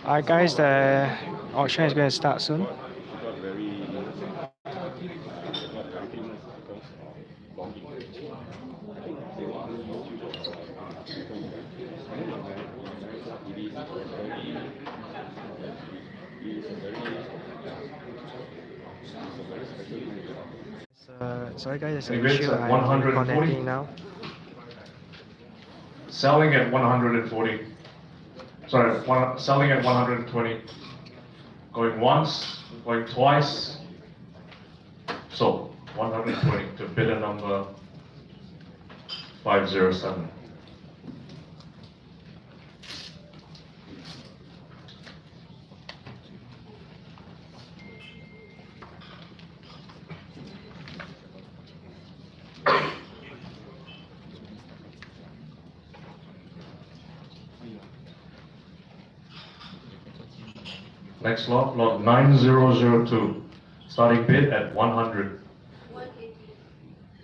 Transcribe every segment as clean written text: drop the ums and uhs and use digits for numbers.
Alright guys, the auction is going to start soon. Sorry guys, there's an issue. I'm connecting now. Selling at 140. Sorry, selling at 120. Going once, going twice. So 120 to bidder number 507. Next lot, lot 9002. Starting bid at 100. 180.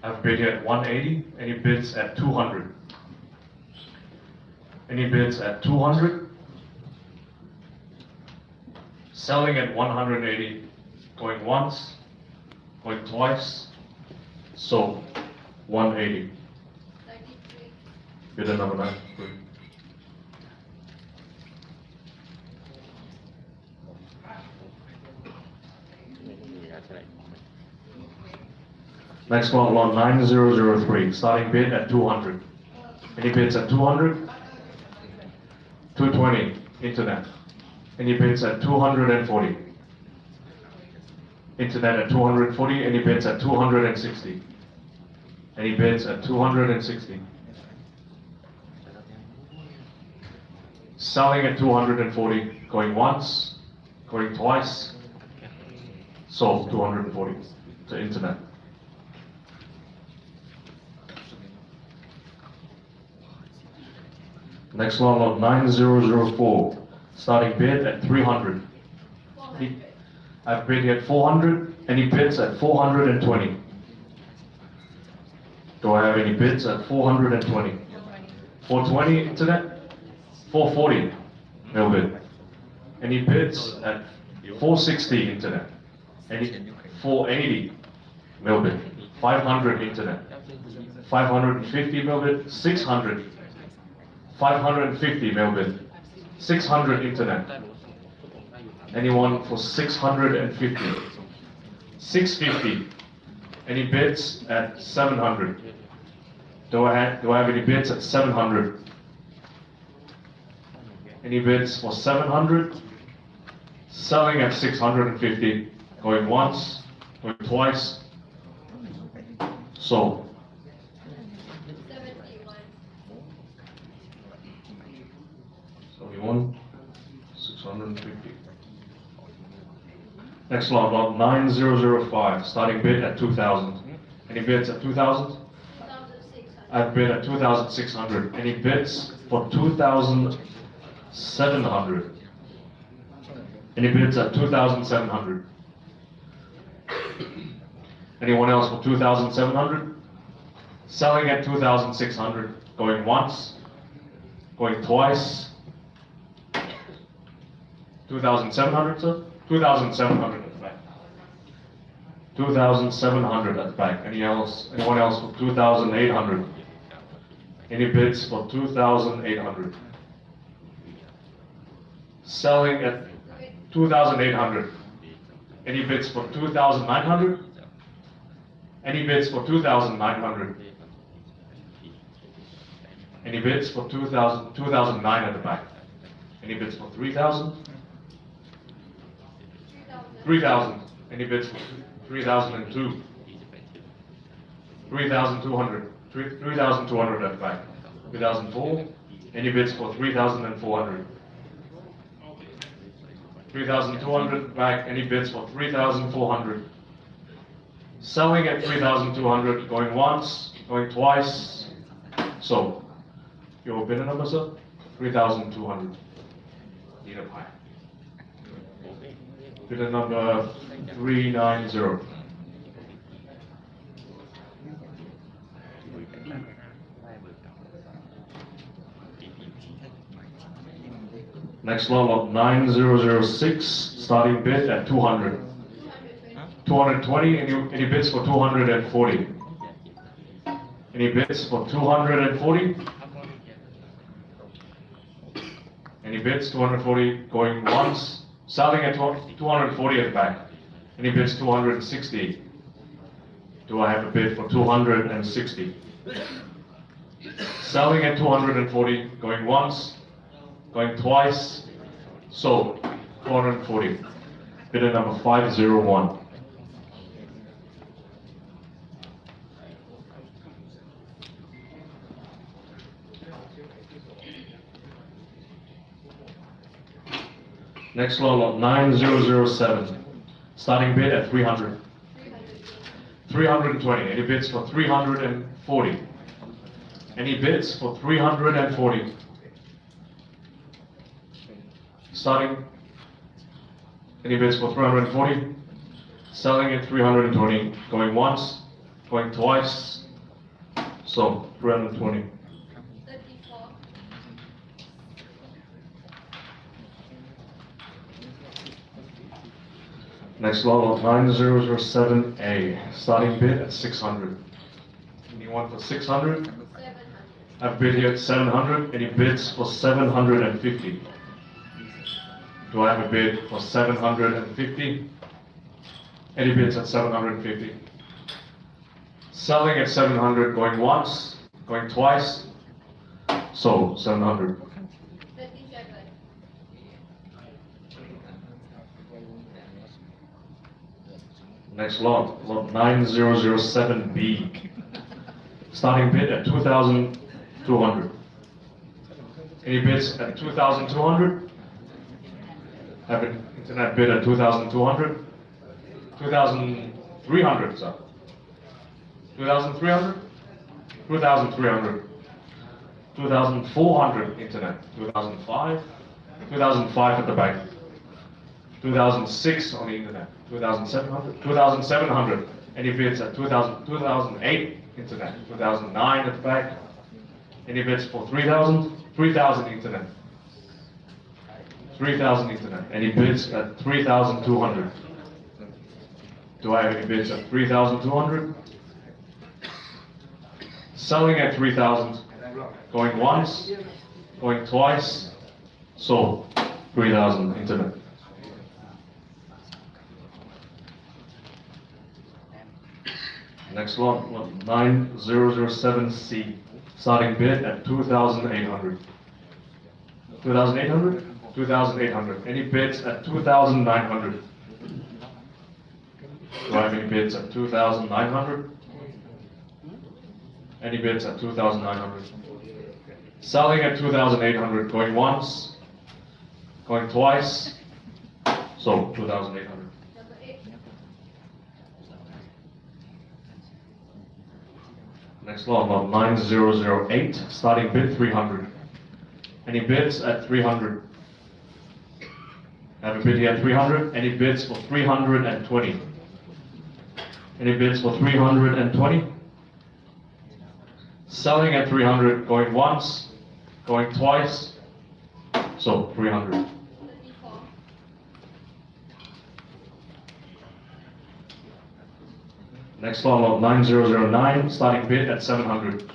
I've bid at 180. Any bids at 200? Any bids at 200? Selling at 180. Going once, going twice. Sold 180. 93. Bidder number 93. Next one, lot 9003, starting bid at 200. Any bids at 200? 220, internet. Any bids at 240? Internet at 240, any bids at 260? Any bids at 260? Selling at 240, going once, going twice, sold 240 to internet. Next one, lot 9004, starting bid at 300. 400. I've bid at 400. Any bids at 420? Do I have any bids at 420? 420 internet? 440 no bid. Any bids at 460 internet? Any 480 no bid. 500 internet. 550 no bid. 600. 550 mail bid. 600 internet. Anyone for 650? 650. Any bids at 700? Do I have any bids at 700? Any bids for 700? Selling at 650. Going once, going twice. Sold. 71. 650. Next lot, lot 9005, starting bid at 2,000. Any bids at 2,000? 2,600. I've bid at 2,600. Any bids for 2,700? Any bids at 2,700? Anyone else for 2,700? Selling at 2,600. Going once, going twice. 2,700, sir? 2,700 at the back. 2,700 at the back. Anyone else for 2,800? Any bids for 2,800? Selling at 2,800. Any bids for 2,900? Any bids for 2,900? Any bids for 2,009 at the back? Any bids for 3,000? 3,000. Any bids for 3,002? 3,200. 3,200 at the back. 3,004. Any bids for 3,400? 3,200 back. Any bids for 3,400? Selling at 3,200. Going once, going twice. So Your bidder number, sir? 3,200. Need a pie. Bidder number 390. Next lot 9006, starting bid at 200. 220, any bids for 240? Any bids for 240? Any bids 240 going once? Selling at 240 at the back. Any bids 260? Do I have a bid for 260? Selling at 240, going once, going twice, sold, 240. Bidder number 501. Next lot 9007. Starting bid at 300. 320. Any bids for 340? Any bids for 340? Starting. Any bids for 340? Selling at 320. Going once, going twice. So 320. 34. Next lot 9007A. Starting bid at 600. Anyone for 600? 700. I've bid here at 700. Any bids for 750? Do I have a bid for 750? Any bids at 750? Selling at 700, going once, going twice. Sold, 700. 37. Next lot 9007B. Starting bid at 2,200. Any bids at 2,200? Have an internet bid at 2,200? 2,300, sir. 2,300? 2,300. 2,400 internet. 2005? 2005 at the back. 2006 on the internet. 2,700? 2,700. Any bids at 2,000? 2008 internet. 2009 at the back. Any bids for 3,000? 3,000 internet. 3,000 internet. Any bids at 3,200? Do I have any bids at 3,200? Selling at 3,000. Going once, going twice. Sold. 3,000 internet. Next lot 9007C. Starting bid at 2,800. 2,800? 2,800. Any bids at 2,900? Do I have any bids at 2,900? Any bids at 2,900? Selling at 2,800. Going once, going twice. So 2,800. Number 8. Next lot 9008. Starting bid 300. Any bids at 300? Have a bid here at 300. Any bids for 320? Any bids for 320? Selling at 300, going once, going twice, so 300. 34. Next lot 9009, starting bid at 700.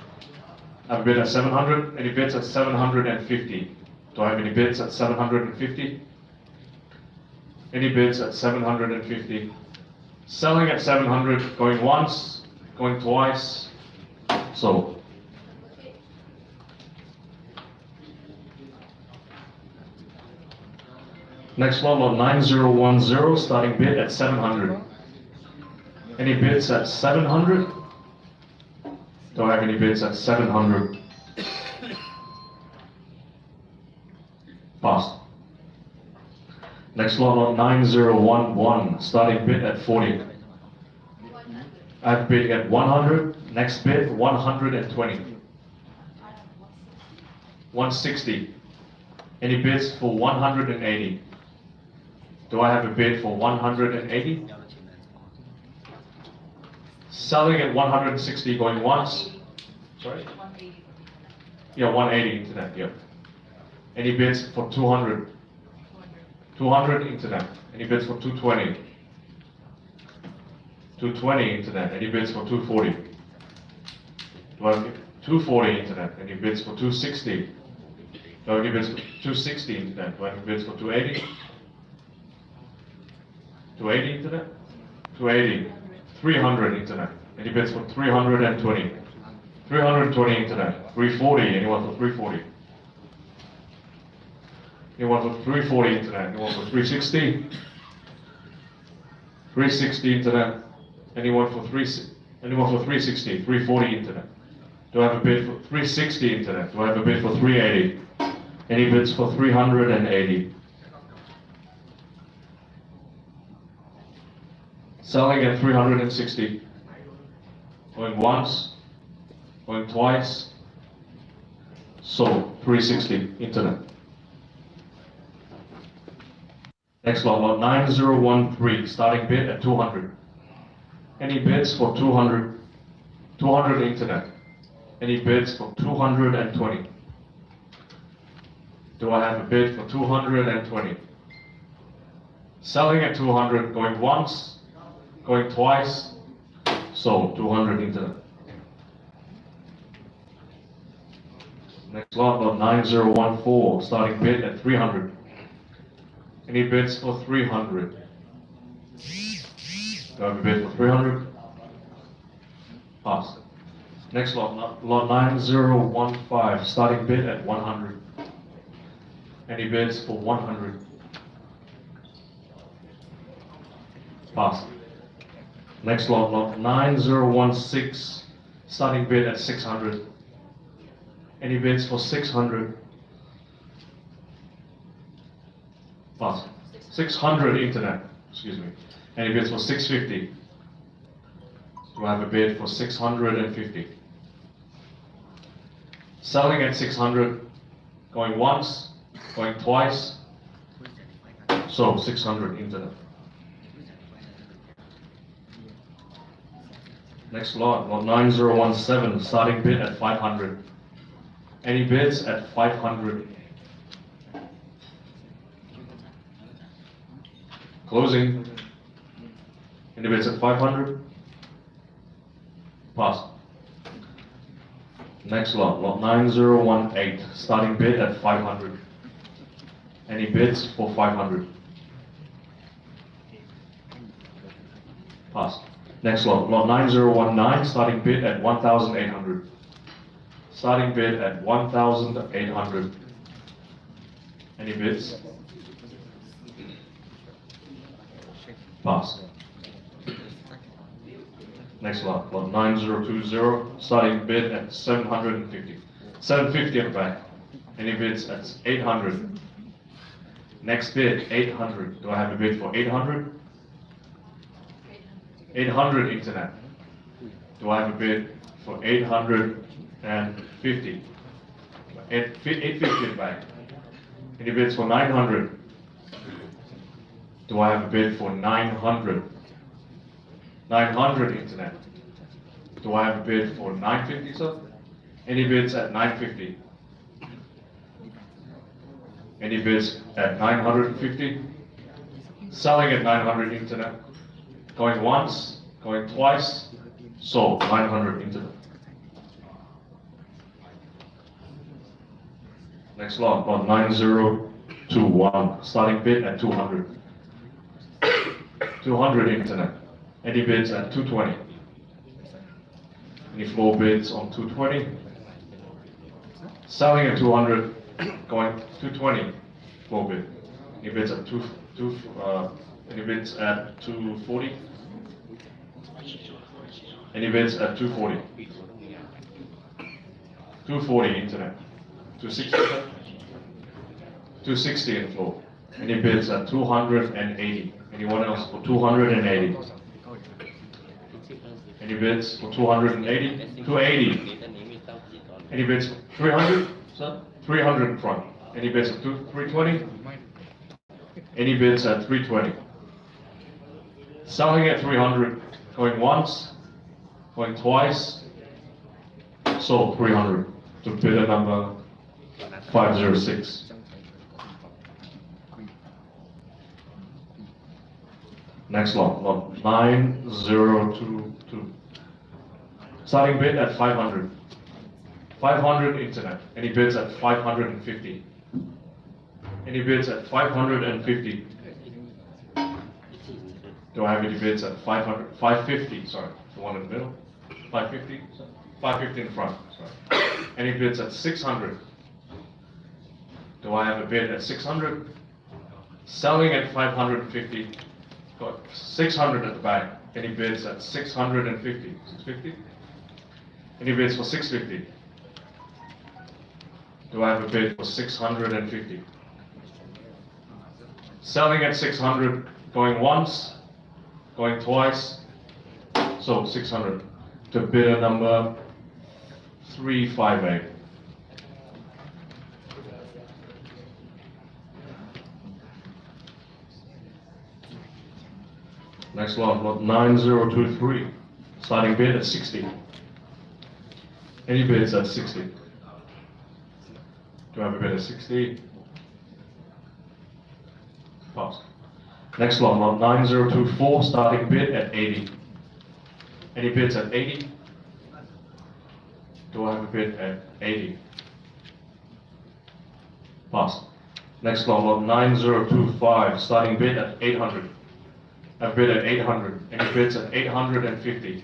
Have a bid at 700. Any bids at 750? Do I have any bids at 750? Any bids at 750? Selling at 700, going once, going twice, sold. Number 8. Next lot 9010, starting bid at 700. Any bids at 700? Do I have any bids at 700? Passed. Next lot 9011, starting bid at 40. 100. I've bid at 100. Next bid 120. 160. Any bids for 180? Do I have a bid for 180? Selling at 160, going once. Sorry? Yeah, 180 internet, yeah. Any bids for 200? 200 internet. Any bids for 220? 220 internet. Any bids for 240? Do I have 240 internet? Any bids for 260? Do I have bids for 260 internet? Do I have bids for 280? 280 internet? 280. 300 internet. Any bids for 320? 320 internet. 340. Anyone for 340? Anyone for 340 internet? Anyone for 360? 360 internet. Anyone for 360? 340 internet. Do I have a bid for 360 internet? Do I have a bid for 380? Any bids for 380? Selling at 360. Going once. Going twice. Sold. 360 internet. Next lot 9013, starting bid at 200. Any bids for 200? 200 internet. Any bids for 220? Do I have a bid for 220? Selling at 200, going once, going twice, sold. 200 internet. Next lot 9014, starting bid at 300. Any bids for 300? Do I have a bid for 300? Pass. Next lot 9015, starting bid at 100. Any bids for 100? Pass. Next lot 9016, starting bid at 600. Any bids for 600? Pass. 600 internet, excuse me. Any bids for 650? Do I have a bid for 650? Selling at 600, going once, going twice, so 600 internet. Next lot 9017, starting bid at 500. Any bids at 500? Closing. Any bids at 500? Pass. Next lot 9018, starting bid at 500. Any bids for 500? Pass. Next lot 9019, starting bid at 1,800. Starting bid at 1,800. Any bids? Pass. Next lot 9020, starting bid at 750. 750 at the back. Any bids at 800? Next bid, 800. Do I have a bid for 800? 800 internet. Do I have a bid for 850? 850 at the back. Any bids for 900? Do I have a bid for 900? 900 internet. Do I have a bid for 950, sir? Any bids at 950? Any bids at 950? Selling at 900 internet. Going once, going twice, sold. 900 internet. Next lot 9021, starting bid at 200. 200 internet. Any bids at 220? Any floor bids on 220? Selling at 200, going 220 floor bid. Any bids at any bids at 240? Any bids at 240? 240 internet. 260? 260 in floor. Any bids at 280? Anyone else for 280? Any bids for 280? 280. Any bids for 300? So 300 in front. Any bids at 320? Any bids at 320? Selling at 300, going once, going twice, sold 300 to bidder number 506. Next lot 9022. Starting bid at 500. 500 internet. Any bids at 550? Any bids at 550? Do I have any bids at 500? 550, sorry, the one in the middle. 550? 550 in front, sorry. Any bids at 600? Do I have a bid at 600? Selling at 550. Got 600 at the back. Any bids at 650? 650? Any bids for 650? Do I have a bid for 650? Selling at 600, going once, going twice, so 600 to bidder number 358. Next lot 9023, starting bid at 60. Any bids at 60? Do I have a bid at 60? Pass. Next lot 9024, starting bid at 80. Any bids at 80? Do I have a bid at 80? Pass. Next lot 9025, starting bid at 800. I bid at 800. Any bids at 850?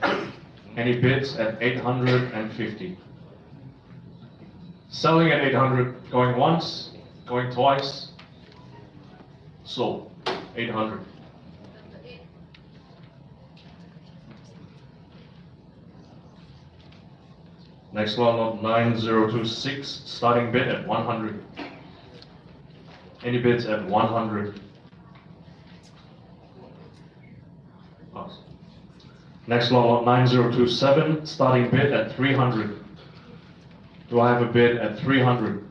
Any bids at 850? Selling at 800, going once, going twice, sold 800. Number 8. Next lot 9026, starting bid at 100. Any bids at 100? Pass. Next lot 9027, starting bid at 300. Do I have a bid at 300?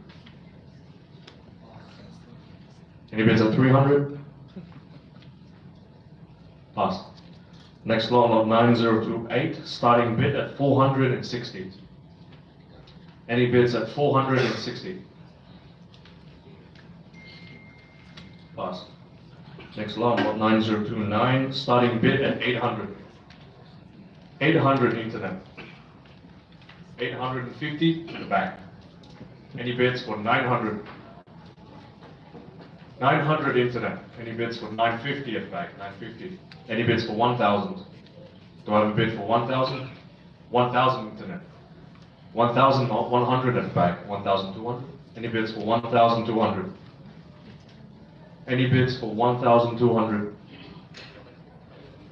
Any bids at 300? Pass. Next lot 9028, starting bid at 460. Any bids at 460? Pass. Next lot 9029, starting bid at 800. 800 internet. 850 to the back. Any bids for 900? 900 internet. Any bids for 950 at the back? 950. Any bids for 1,000? Do I have a bid for 1,000? 1,000 internet. 1,100 at the back. 1,200. Any bids for 1,200? Any bids for 1,200?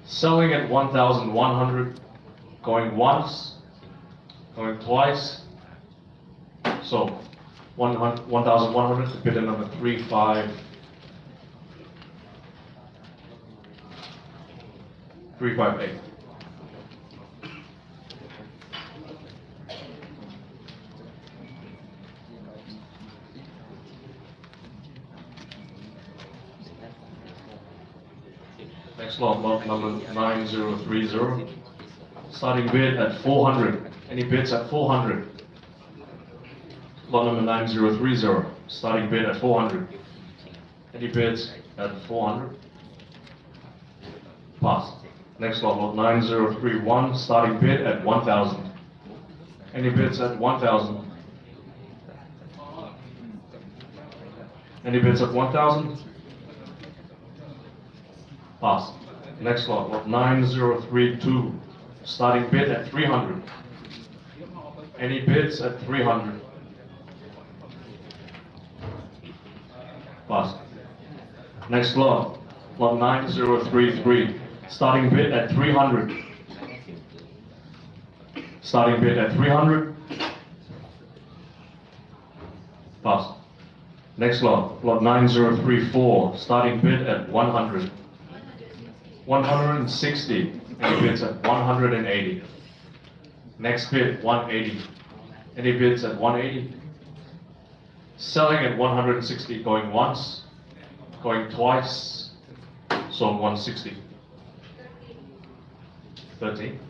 Selling at 1,100. Going once. Going twice. So 1,100 to bidder number 358. Next lot number 9030. Starting bid at 400. Any bids at 400? Lot number 9030. Starting bid at 400. Any bids at 400? Pass. Next lot 9031. Starting bid at 1,000. Any bids at 1,000? Any bids at 1,000? Pass. Next lot 9032. Starting bid at 300. Any bids at 300? Pass. Next lot 9033. Starting bid at 300. Starting bid at 300. Pass. Next lot 9034. Starting bid at 100. 160. Any bids at 180? Next bid 180. Any bids at 180? Selling at 160, going once, going twice, so 160. 13.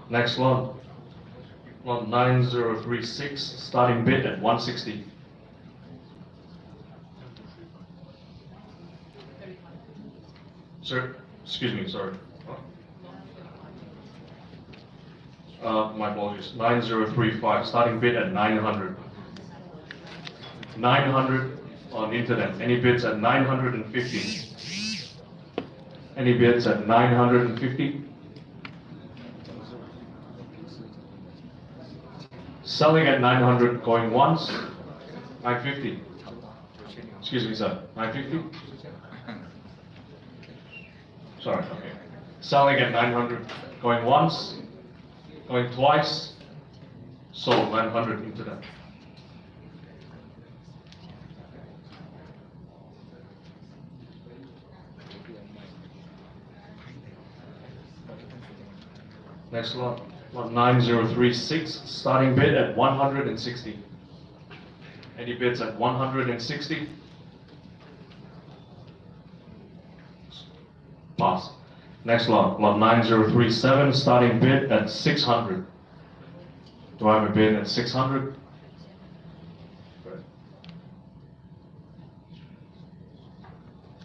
Next lot 9036, starting bid at 160. Sir, excuse me, sorry. My apologies. 9035, starting bid at 900. 900 on internet. Any bids at 950? Any bids at 950? Selling at 900, going once, 950. Excuse me, sir, 950? Sorry, okay. Selling at 900, going once, going twice, sold 900 internet. Next lot 9036, starting bid at 160. Any bids at 160? Pass. Next lot 9037, starting bid at 600. Do I have a bid at 600?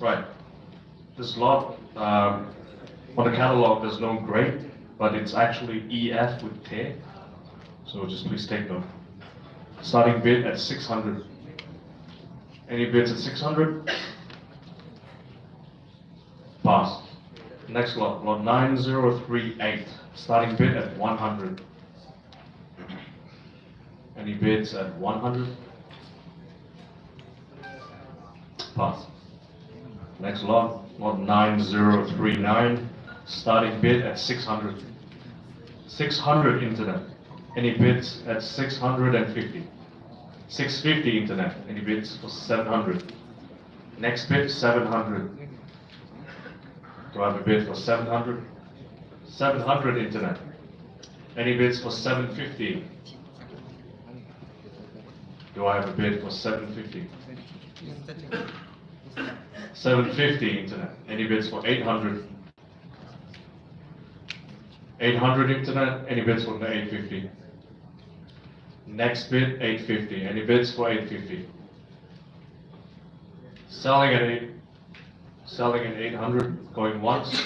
Right. This lot, on the catalog, there's no grade, but it's actually EF with T. So just please take note. Starting bid at 600. Any bids at 600? Pass. Next lot 9038, starting bid at 100. Any bids at 100? Pass. Next lot 9039, starting bid at 600. 600 internet. Any bids at 650? 650 internet. Any bids for 700? Next bid 700. Do I have a bid for 700? 700 internet. Any bids for 750? Do I have a bid for 750? 750 internet. Any bids for 800? 800 internet. Any bids for 850? Next bid 850. Any bids for 850? Selling at 800, going once,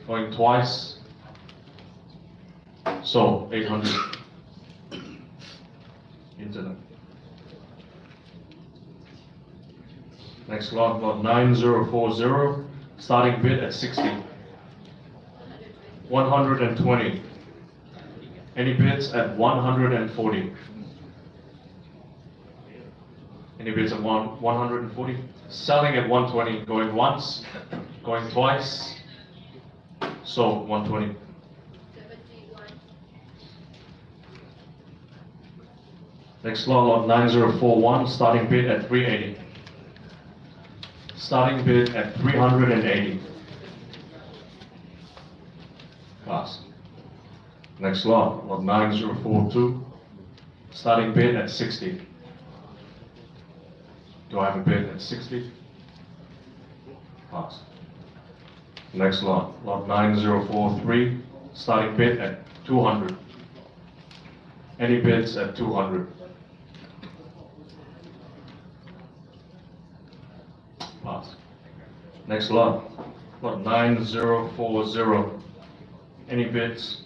going twice, so 800 internet. Next lot 9040, starting bid at 60. 120. Any bids at 140? Any bids at 140? Selling at 120, going once, going twice, so 120. 71. Next lot 9041, starting bid at 380. Starting bid at 380. Pass. Next lot 9042, starting bid at 60. Do I have a bid at 60? Pass. Next lot 9043, starting bid at 200. Any bids at 200? Pass. Next lot 9040. Any bids?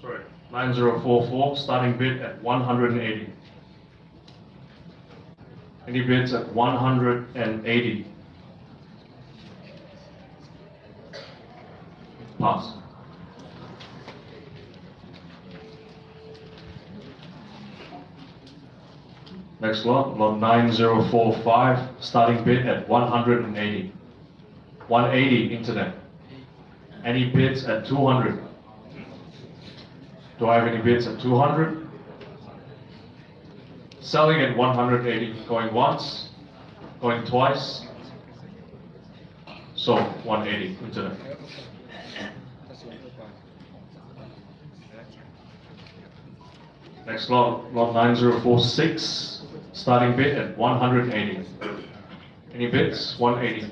Sorry, 9044, starting bid at 180. Any bids at 180? Pass. Next lot 9045, starting bid at 180. 180 internet. Any bids at 200? Do I have any bids at 200? Selling at 180, going once, going twice, so 180 internet. Next lot 9046, starting bid at 180. Any bids? 180.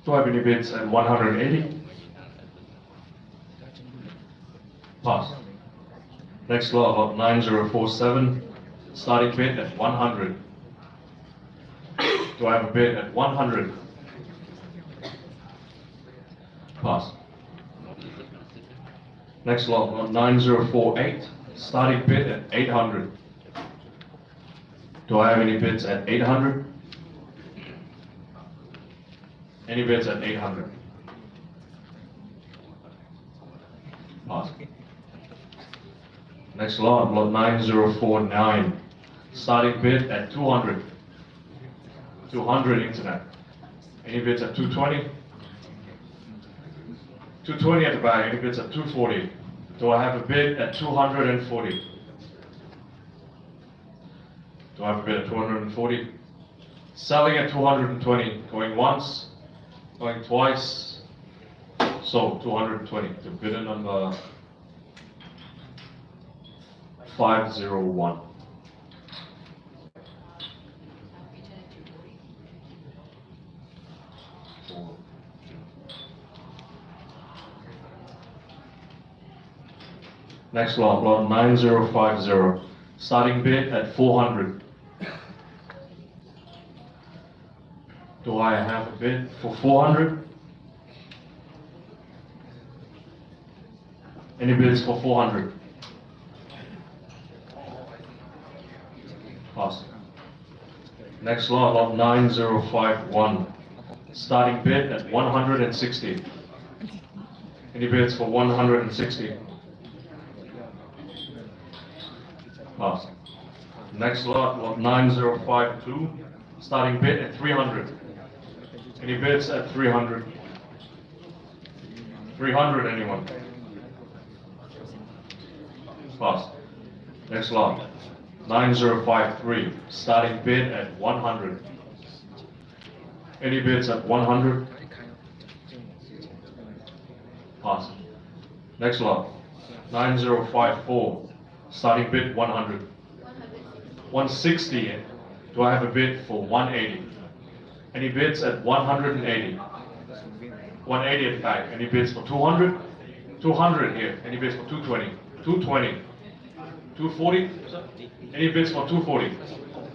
Do I have any bids at 180? Pass. Next lot 9047, starting bid at 100. Do I have a bid at 100? Pass. Next lot 9048, starting bid at 800. Do I have any bids at 800? Any bids at 800? Pass. Next lot 9049, starting bid at 200. 200 internet. Any bids at 220? 220 at the back. Any bids at 240? Do I have a bid at 240? Do I have a bid at 240? Selling at 220. Going once, going twice. So 220. The bidder number 501. Next lot 9050, starting bid at 400. Do I have a bid for 400? Any bids for 400? Pass. Next lot 9051, starting bid at 160. Any bids for 160? Pass. Next lot 9052, starting bid at 300. Any bids at 300? 300, anyone? Pass. Next lot 9053, starting bid at 100. Any bids at 100? Pass. Next lot 9054. Starting bid 100. 160. Do I have a bid for 180? Any bids at 180? 180 at the back. Any bids for 200? 200 here. Any bids for 220? 220. 240? Any bids for 240?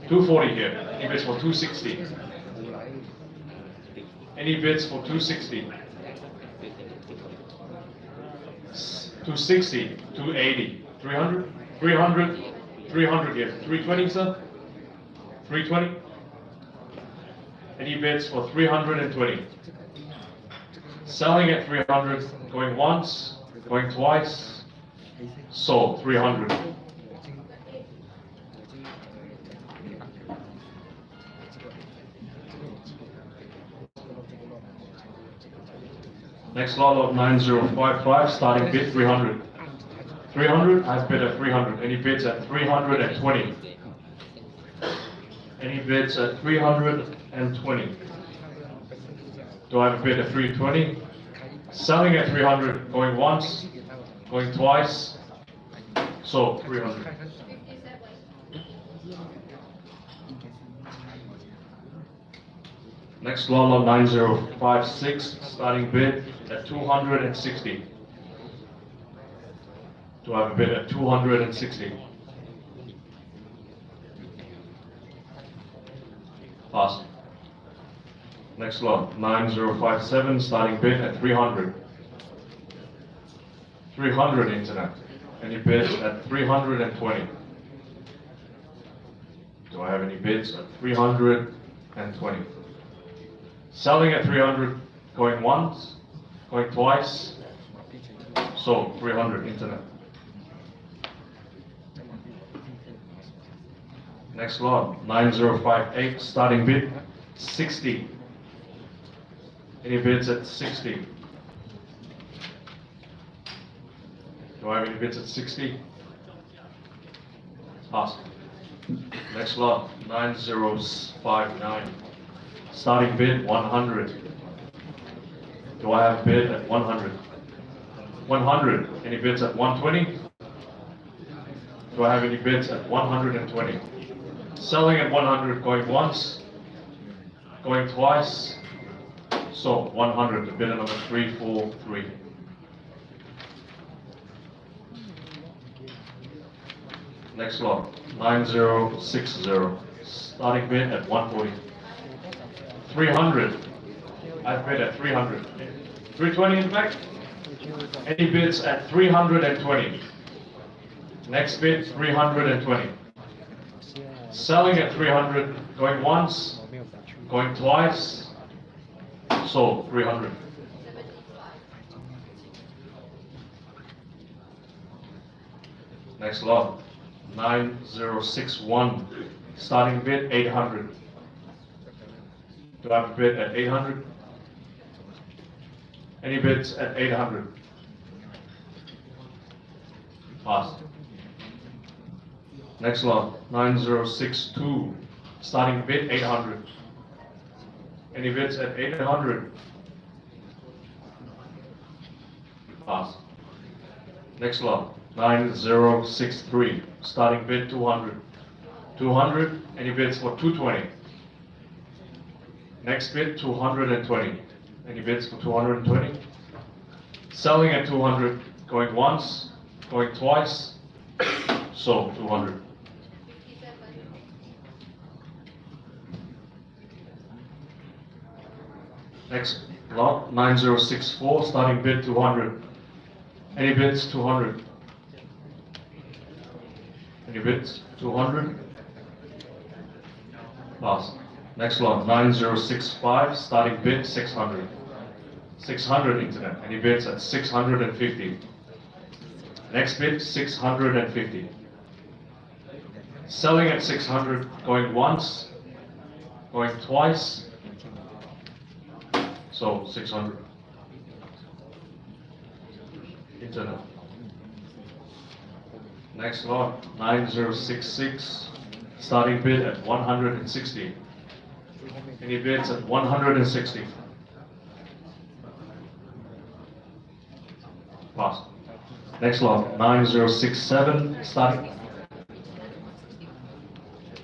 240 here. Any bids for 260? Any bids for 260? 260, 280, 300? 300, 300 here. 320, sir? 320? Any bids for 320? Selling at 300, going once, going twice. Sold, 300. Next lot 9055, starting bid 300. 300, I've bid at 300. Any bids at 320? Any bids at 320? Do I have a bid at 320? Selling at 300, going once, going twice. So 300. 57. Next lot 9056, starting bid at 260. Do I have a bid at 260? Pass. Next lot 9057, starting bid at 300. 300 internet. Any bids at 320? Do I have any bids at 320? Selling at 300, going once, going twice. So 300 internet. Next lot 9058, starting bid 60. Any bids at 60? Do I have any bids at 60? Pass. Next lot 9059, starting bid 100. Do I have bid at 100? 100. Any bids at 120? Do I have any bids at 120? Selling at 100, going once, going twice. So 100, the bidder number 343. Next lot, 9060. Starting bid at 140. 300. I've bid at 300. 320 in fact. Any bids at 320? Next bid, 320. Selling at 300, going once, going twice, sold 300. Next lot, 9061. Starting bid 800. Do I have a bid at 800? Any bids at 800? Pass. Next lot, 9062. Starting bid 800. Any bids at 800? Pass. Next lot, 9063. Starting bid 200. 200. Any bids for 220? Next bid 220. Any bids for 220? Selling at 200. Going once, going twice. Sold 200. Next lot, 9064, starting bid 200. Any bids? 200. Any bids? 200. Pass. Next lot, 9065, starting bid 600. 600 internet. Any bids at 650? Next bid, 650. Selling at 600, going once, going twice. So 600. Internet. Next lot, 9066. Starting bid at 160. Any bids at 160? Pass. Next lot, 9067. Starting.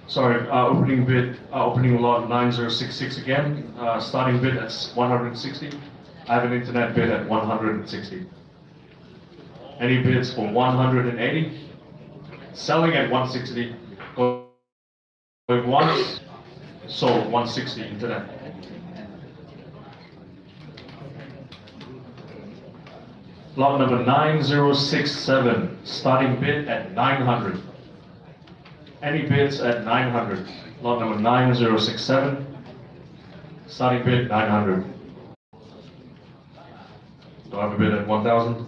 Sorry, opening bid, opening lot 9066 again. Starting bid at 160. I have an internet bid at 160. Any bids for 180? Selling at 160. Going once. Sold 160 internet. Lot number 9067. Starting bid at 900. Any bids at 900? Lot number 9067. Starting bid 900. Do I have a bid at 1000?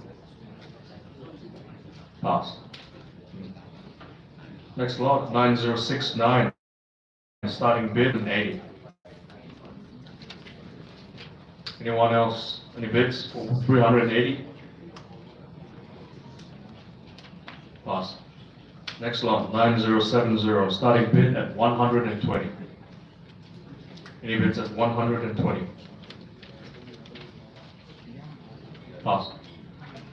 Pass. Next lot, 9069. Starting bid at 80. Anyone else? Any bids for 380? Pass. Next lot, 9070. Starting bid at 120. Any bids at 120? Pass.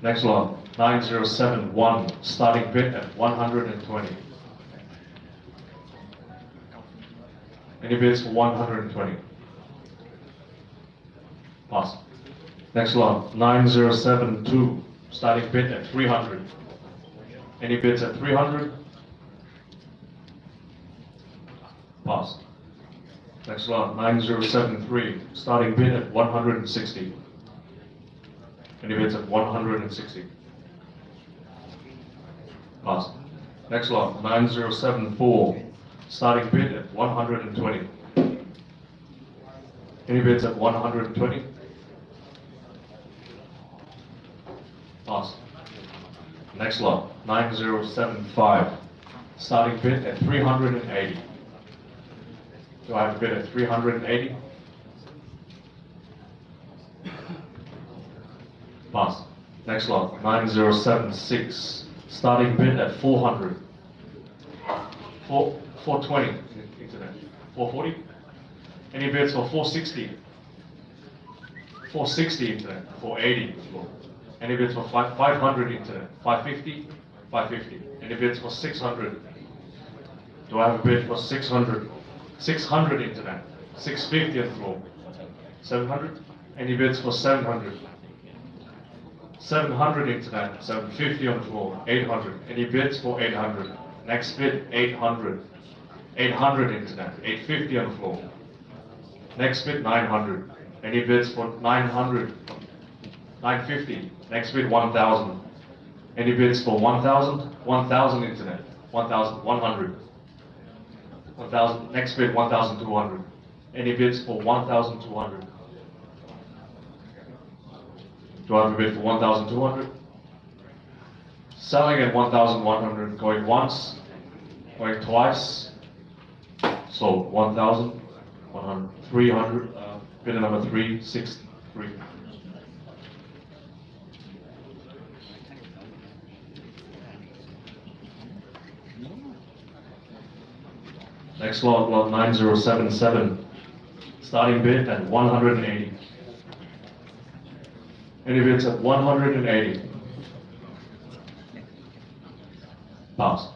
Next lot, 9071. Starting bid at 120. Any bids for 120? Pass. Next lot, 9072. Starting bid at 300. Any bids at 300? Pass. Next lot, 9073. Starting bid at 160. Any bids at 160? Pass. Next lot, 9074. Starting bid at 120. Any bids at 120? Pass. Next lot, 9075. Starting bid at 380. Do I have a bid at 380? Pass. Next lot, 9076. Starting bid at 400. 420. Internet. 440. Any bids for 460? 460 internet. 480. Any bids for 500 internet? 550? 550. Any bids for 600? Do I have a bid for 600? 600 internet. 650 on the floor. 700? Any bids for 700? 700 internet. 750 on the floor. 800. Any bids for 800? Next bid, 800. 800 internet. 850 on the floor. Next bid, 900. Any bids for 900? 950. Next bid, 1,000. Any bids for 1,000? 1,000 internet. 1,100. 1,000. Next bid, 1,200. Any bids for 1,200? Do I have a bid for 1,200? Selling at 1,100. Going once. Going twice. Sold. 1,100. 300. Bidder number 363. Next lot, lot 9077. Starting bid at 180. Any bids at 180? Pass.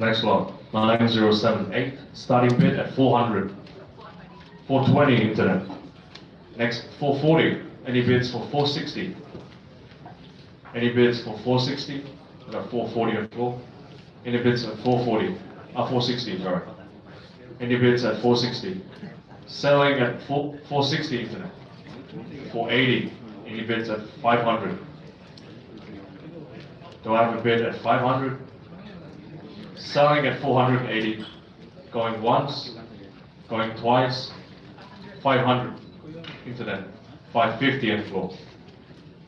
Next lot, 9078. Starting bid at 400. 420 internet. Next, 440. Any bids for 460? Any bids for 460? We got 440 on the floor. Any bids at 440? 460, sorry. Any bids at 460? Selling at 460 internet. 480. Any bids at 500? Do I have a bid at 500? Selling at 480. Going once. Going twice. 500. Internet. 550 on the floor.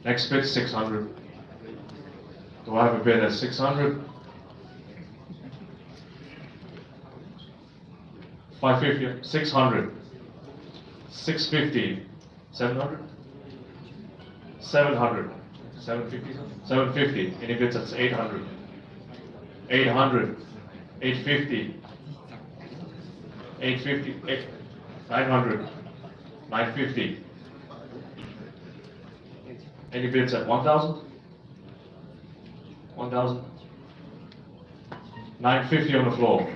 Next bid 600. Do I have a bid at 600? 550, 600, 650, 700, 700, 750, 750. Any bids at 800? 800, 850, 850, 900, 950. Any bids at 1,000? 1,000? 950 on the floor.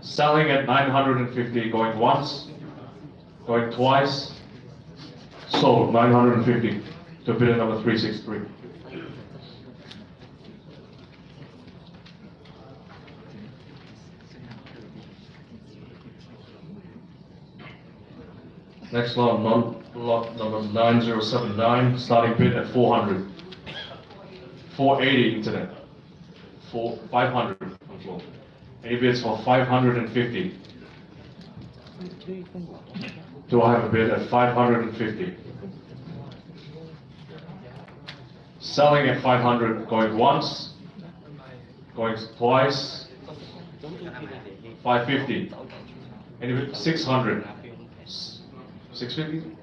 Selling at 950, going once, going twice, sold 950 to bidder number 363. Next lot, lot number 9079, starting bid at 400. 480 internet. 500 on the floor. Any bids for 550? Do I have a bid at 550? Selling at 500, going once, going twice, 550. Any bid? 600? 650?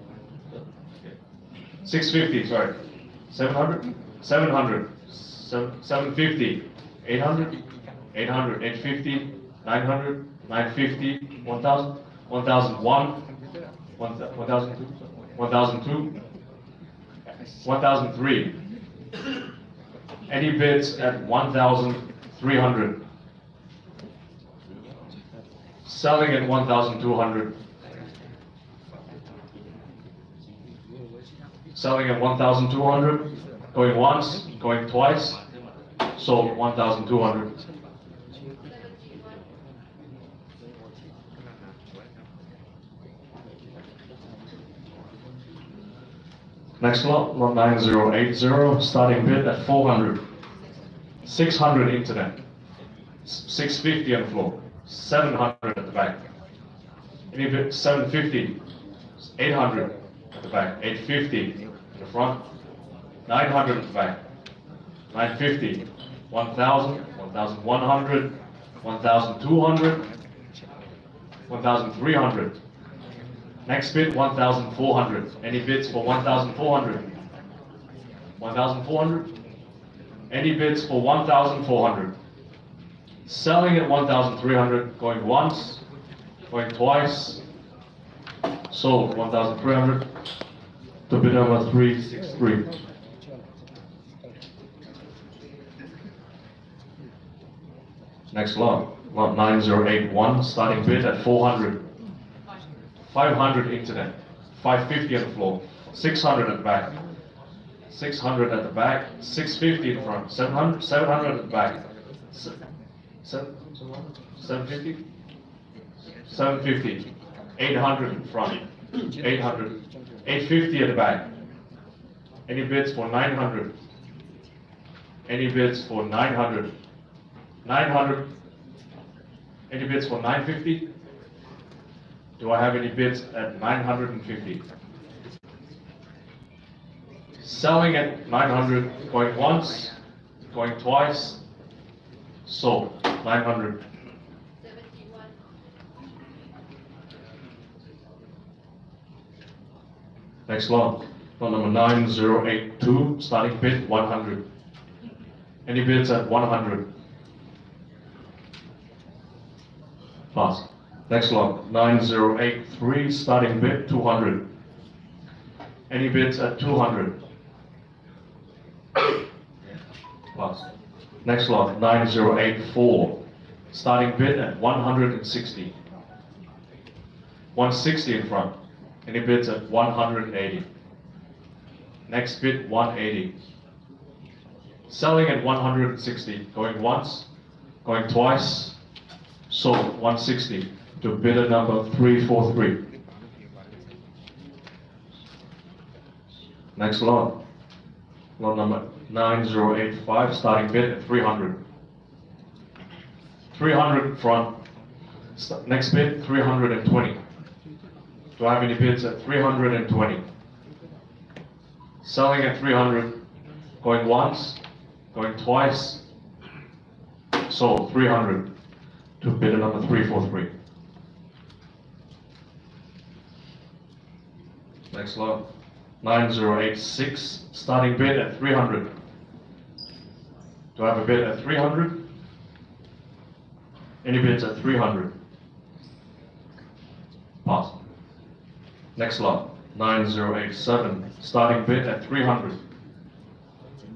650, sorry. 700? 700. 750. 800? 800, 850, 900, 950, 1,000, 1,001, 1,002, 1,002, 1,003. Any bids at 1,300? Selling at 1,200. Selling at 1,200. Going once, going twice. Sold 1,200. Next lot, lot 9080, starting bid at 400. 600 internet. 650 on the floor. 700 at the back. Any bid? 750. 800 at the back. 850 at the front. 900 at the back. 950. 1,000. 1,100. 1,200. 1,300. Next bid, 1,400. Any bids for 1,400? 1,400? Any bids for 1,400? Selling at 1,300, going once, going twice. Sold 1,300 to bid number 363. Next lot 9081, starting bid at 400. 500 internet. 550 on the floor. 600 at the back. 600 at the back. 650 in front. 700 at the back. 750. 750. 800 in front. 800. 850 at the back. Any bids for 900? Any bids for 900? 900. Any bids for 950? Do I have any bids at 950? Selling at 900, going once, going twice, sold, 900. 71. Next lot number 9082, starting bid 100. Any bids at 100? Pass. Next lot 9083, starting bid 200. Any bids at 200? Pass. Next lot 9084, starting bid at 160. 160 in front. Any bids at 180? Next bid 180. Selling at 160, going once, going twice, sold 160 to bidder number 343. Next lot number 9085, starting bid at 300. 300 front. Next bid 320. Do I have any bids at 320? Selling at 300, going once, going twice, sold 300 to bidder number 343. Next lot 9086, starting bid at 300. Do I have a bid at 300? Any bids at 300? Pass. Next lot 9087, starting bid at 300.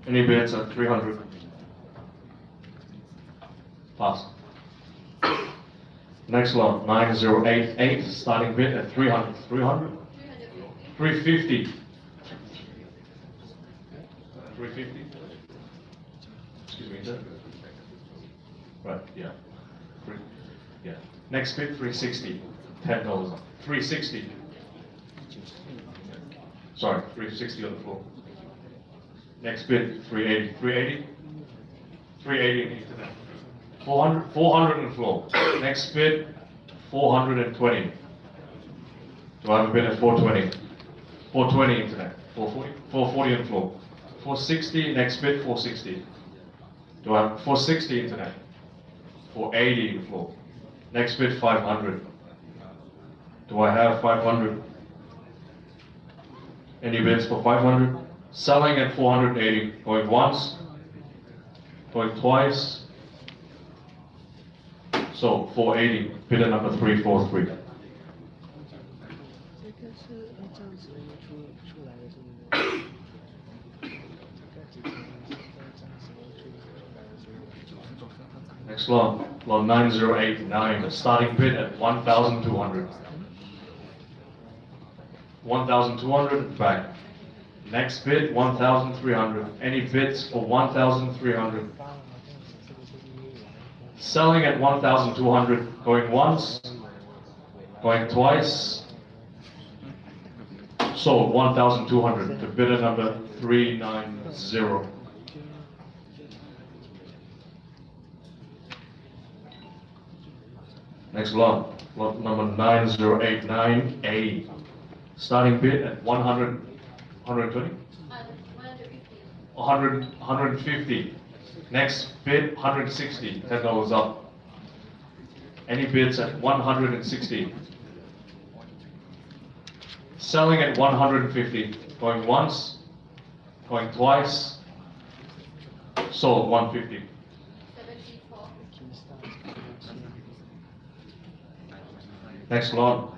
Any bids at 300? Pass. Next lot 9088, starting bid at 300. 300? 350. 350? Excuse me, sir. Right, yeah. Yeah. Next bid 360. $10 off. 360. Sorry, 360 on the floor. Next bid 380. 380? 380 in internet. 400 on the floor. Next bid 420. Do I have a bid at 420? 420 internet. 440? 440 on the floor. 460, next bid 460. Do I have 460 internet? 480 on the floor. Next bid 500. Do I have 500? Any bids for 500? Selling at 480. Going once, going twice. So 480, bidder number 343. Next lot 9089, starting bid at 1,200. 1,200 back. Next bid 1,300. Any bids for 1,300? Selling at 1,200. Going once, going twice. Sold 1,200 to bidder number 390. Next lot number 9089A. Starting bid at 100, 120? 150. Next bid 160, $10 up. Any bids at 160? Selling at 150, going once, going twice, sold 150. 74. Next lot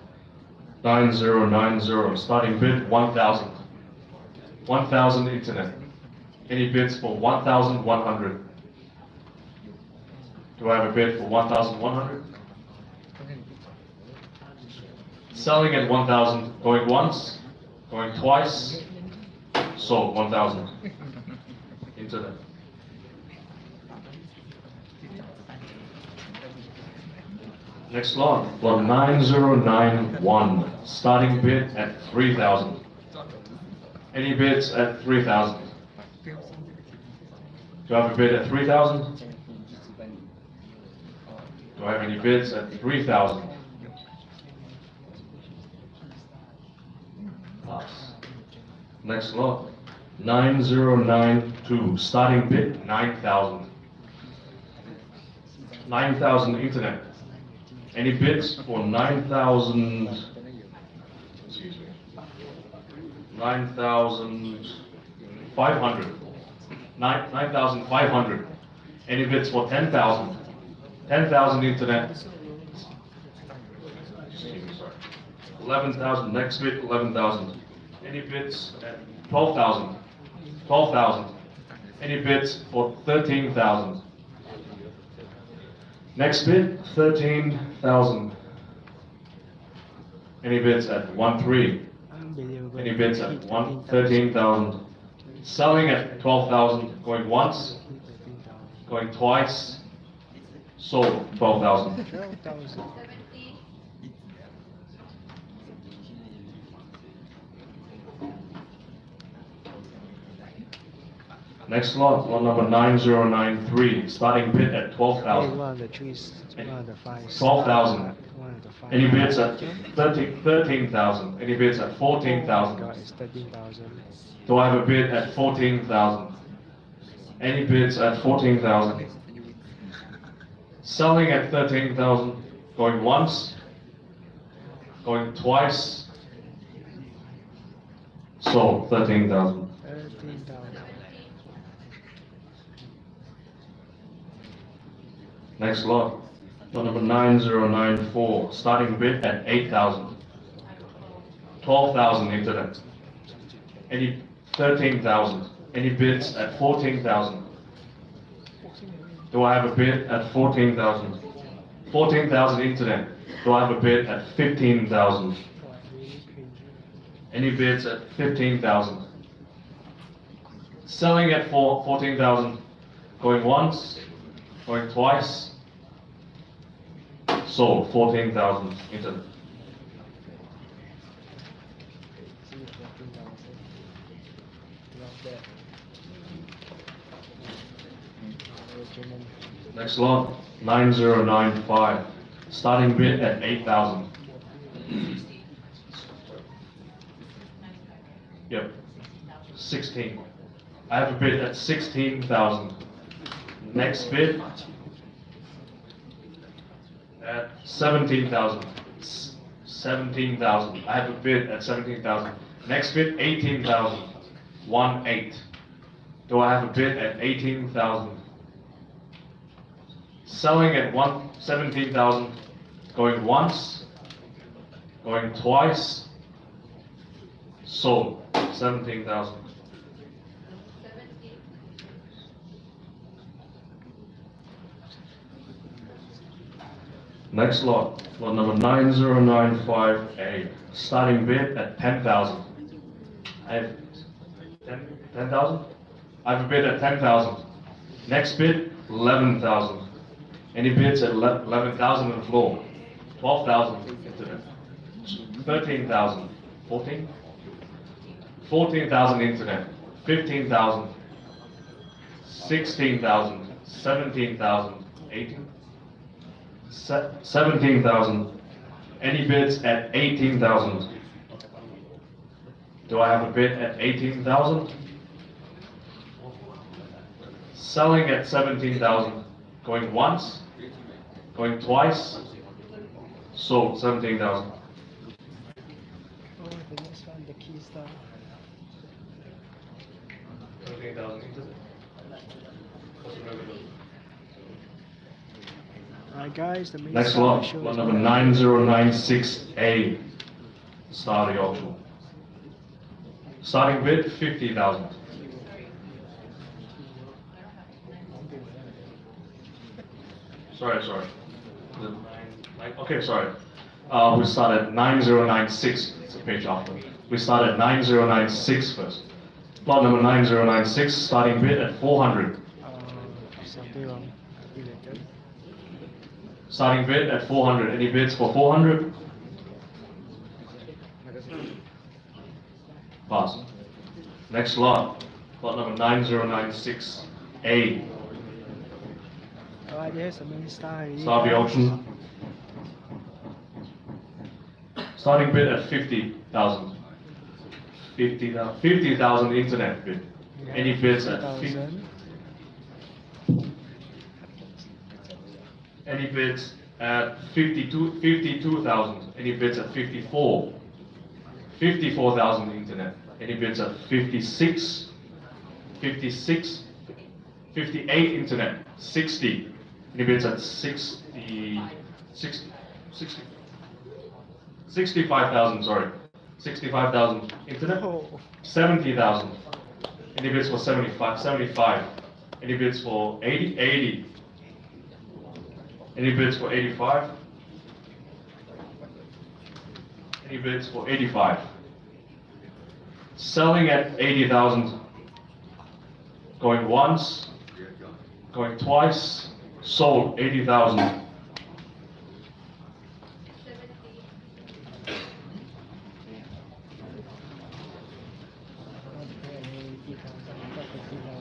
9090, starting bid 1,000. 1,000 internet. Any bids for 1,100? Do I have a bid for 1,100? Selling at 1,000, going once, going twice, sold 1,000. Internet. Next lot 9091, starting bid at 3,000. Any bids at 3,000? Do I have a bid at 3,000? Do I have any bids at 3,000? Pass. Next lot 9092, starting bid 9,000. 9,000 internet. Any bids for 9,000? Excuse me. 9,500. 9,500. Any bids for 10,000? 10,000 internet. Excuse me, sorry. 11,000. Next bid 11,000. Any bids at 12,000? 12,000. Any bids for 13,000? Next bid, 13,000. Any bids at 1,300? Any bids at 13,000? Selling at 12,000, going once, going twice, sold 12,000. 12,000. 70. Next lot number 9093, starting bid at 12,000. 1 of the 3s, 1 of the 5s. 12,000. 1 of the 5. Any bids at 13,000? Any bids at 14,000? God, it's 13,000. Do I have a bid at 14,000? Any bids at 14,000? Selling at 13,000, going once, going twice, sold 13,000. 13,000. Next lot number 9094, starting bid at 8,000. 12,000 internet. Any 13,000? Any bids at 14,000? Do I have a bid at 14,000? 14,000 internet. Do I have a bid at 15,000? Any bids at 15,000? Selling at 14,000. Going once, going twice. Sold 14,000 internet. Next lot 9095, starting bid at 8,000. Yep, 16. I have a bid at 16,000. Next bid at 17,000. 17,000. I have a bid at 17,000. Next bid 18,000. 1-8. Do I have a bid at 18,000? Selling at 17,000. Going once. Going twice. Sold 17,000. 70. Next lot number 9095A, starting bid at 10,000. I have 10,000? I have a bid at 10,000. Next bid 11,000. Any bids at 11,000 on the floor? 12,000 internet. 13,000. 14? 14,000 internet. 15,000. 16,000. 17,000. 18? 17,000. Any bids at 18,000? Do I have a bid at 18,000? Selling at 17,000. Going once, going twice, sold 17,000. Oh, the next one, the key star. 17,000. Alright guys, the main Next star lot, show lot is number what? 9096A, start the auction. Starting bid 50,000. Sorry. Okay, sorry. We start at 9096. It's a page after. We start at 9096 first. Lot number 9096, starting bid at 400. Something wrong. Related. Starting bid at 400. Any bids for 400? Pass. Next lot. Lot number 9096A. Alright, yes, I mean, start Start the auction. Starting bid at 50,000. 50,000 internet bid. Any bids at 50? Any bids at 52,000? Any bids at 54? 54,000 internet. Any bids at 56? 56? 58 internet. 60. Any bids at 65,000, sorry. 65,000 internet. 70,000. Any bids for 75? 75. Any bids for 80? 80. Any bids for 85? Any bids for 85? Selling at 80,000. Going once. Going twice. Sold 80,000.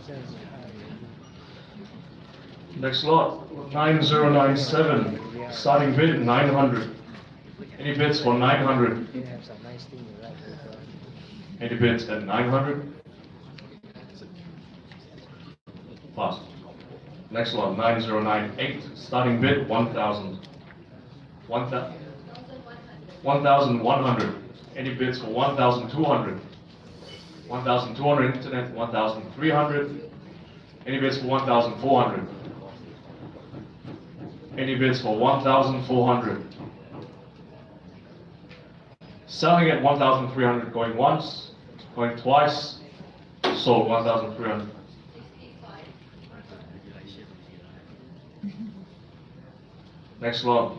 70. Next lot, 9097, starting bid 900. Any bids for 900? You have some nice thing you like. Any bids at 900? Pass. Next lot, 9098, starting bid 1000. 1,100. Any bids for 1,200? 1,200 internet, 1,300. Any bids for 1,400? Any bids for 1,400? Selling at 1,300, going once, going twice, sold 1,300. 65. Next lot,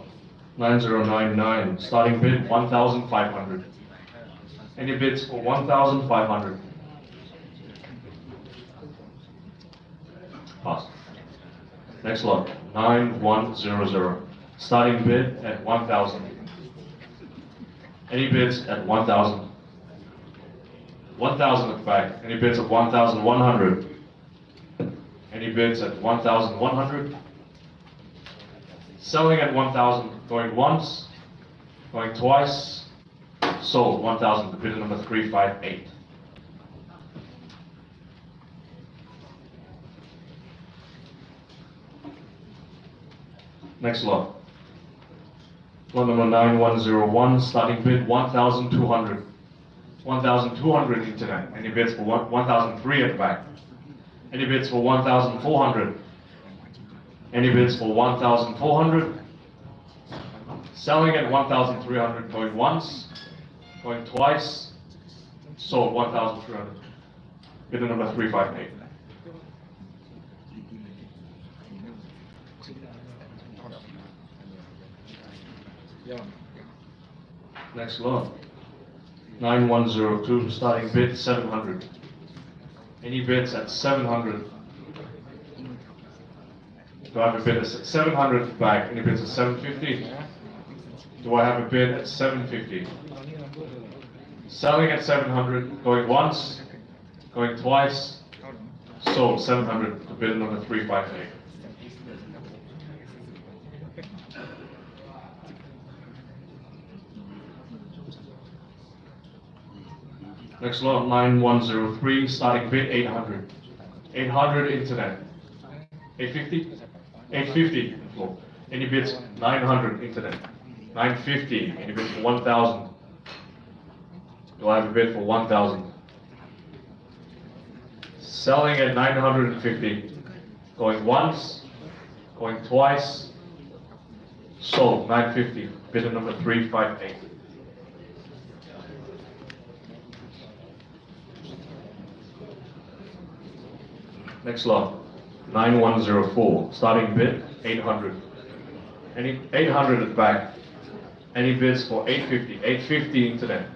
9099, starting bid 1,500. Any bids for 1,500? Pass. Next lot, 9100, starting bid at 1,000. Any bids at 1,000? 1,000 at the back. Any bids at 1,100? Any bids at 1,100? Selling at 1,000, going once, going twice, sold 1,000, bidder number 358. Next lot. Lot number 9101, starting bid 1,200. 1,200 internet. Any bids for 1,003 at the back? Any bids for 1,400? Any bids for 1,400? Selling at 1,300, going once, going twice, sold 1,300. Bidder number 358. Next lot. 9102, starting bid 700. Any bids at 700? Do I have a bid at 700 back? Any bids at 750? Do I have a bid at 750? Selling at 700, going once, going twice, sold 700 to bid number 358. Next lot, 9103, starting bid 800. 800 internet. 850? 850 floor. Any bids? 900 internet. 950. Any bids for 1,000? Do I have a bid for 1,000? Selling at 950. Going once, going twice, sold 950. Bidder number 358. Next lot, 9104, starting bid 800. Any 800 at the back. Any bids for 850? 850 internet.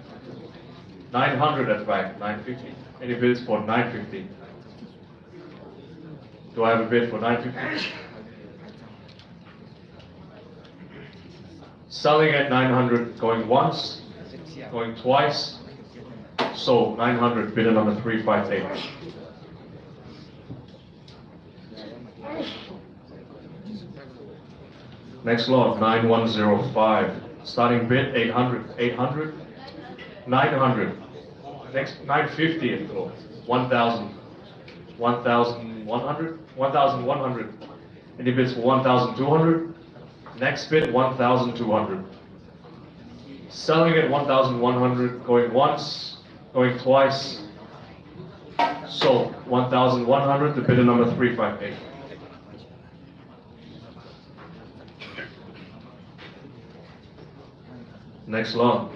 900 at the back. 950. Any bids for 950? Do I have a bid for 950? Selling at 900, going once, going twice. Sold 900, bidder number 358. Next lot, 9105. Starting bid 800, 800, 900. Next 950 in floor. 1,000, 1,100, 1,100. Any bids for 1,200? Next bid 1,200. Selling at 1,100, going once, going twice. Sold 1,100, the bidder number 358. Next lot.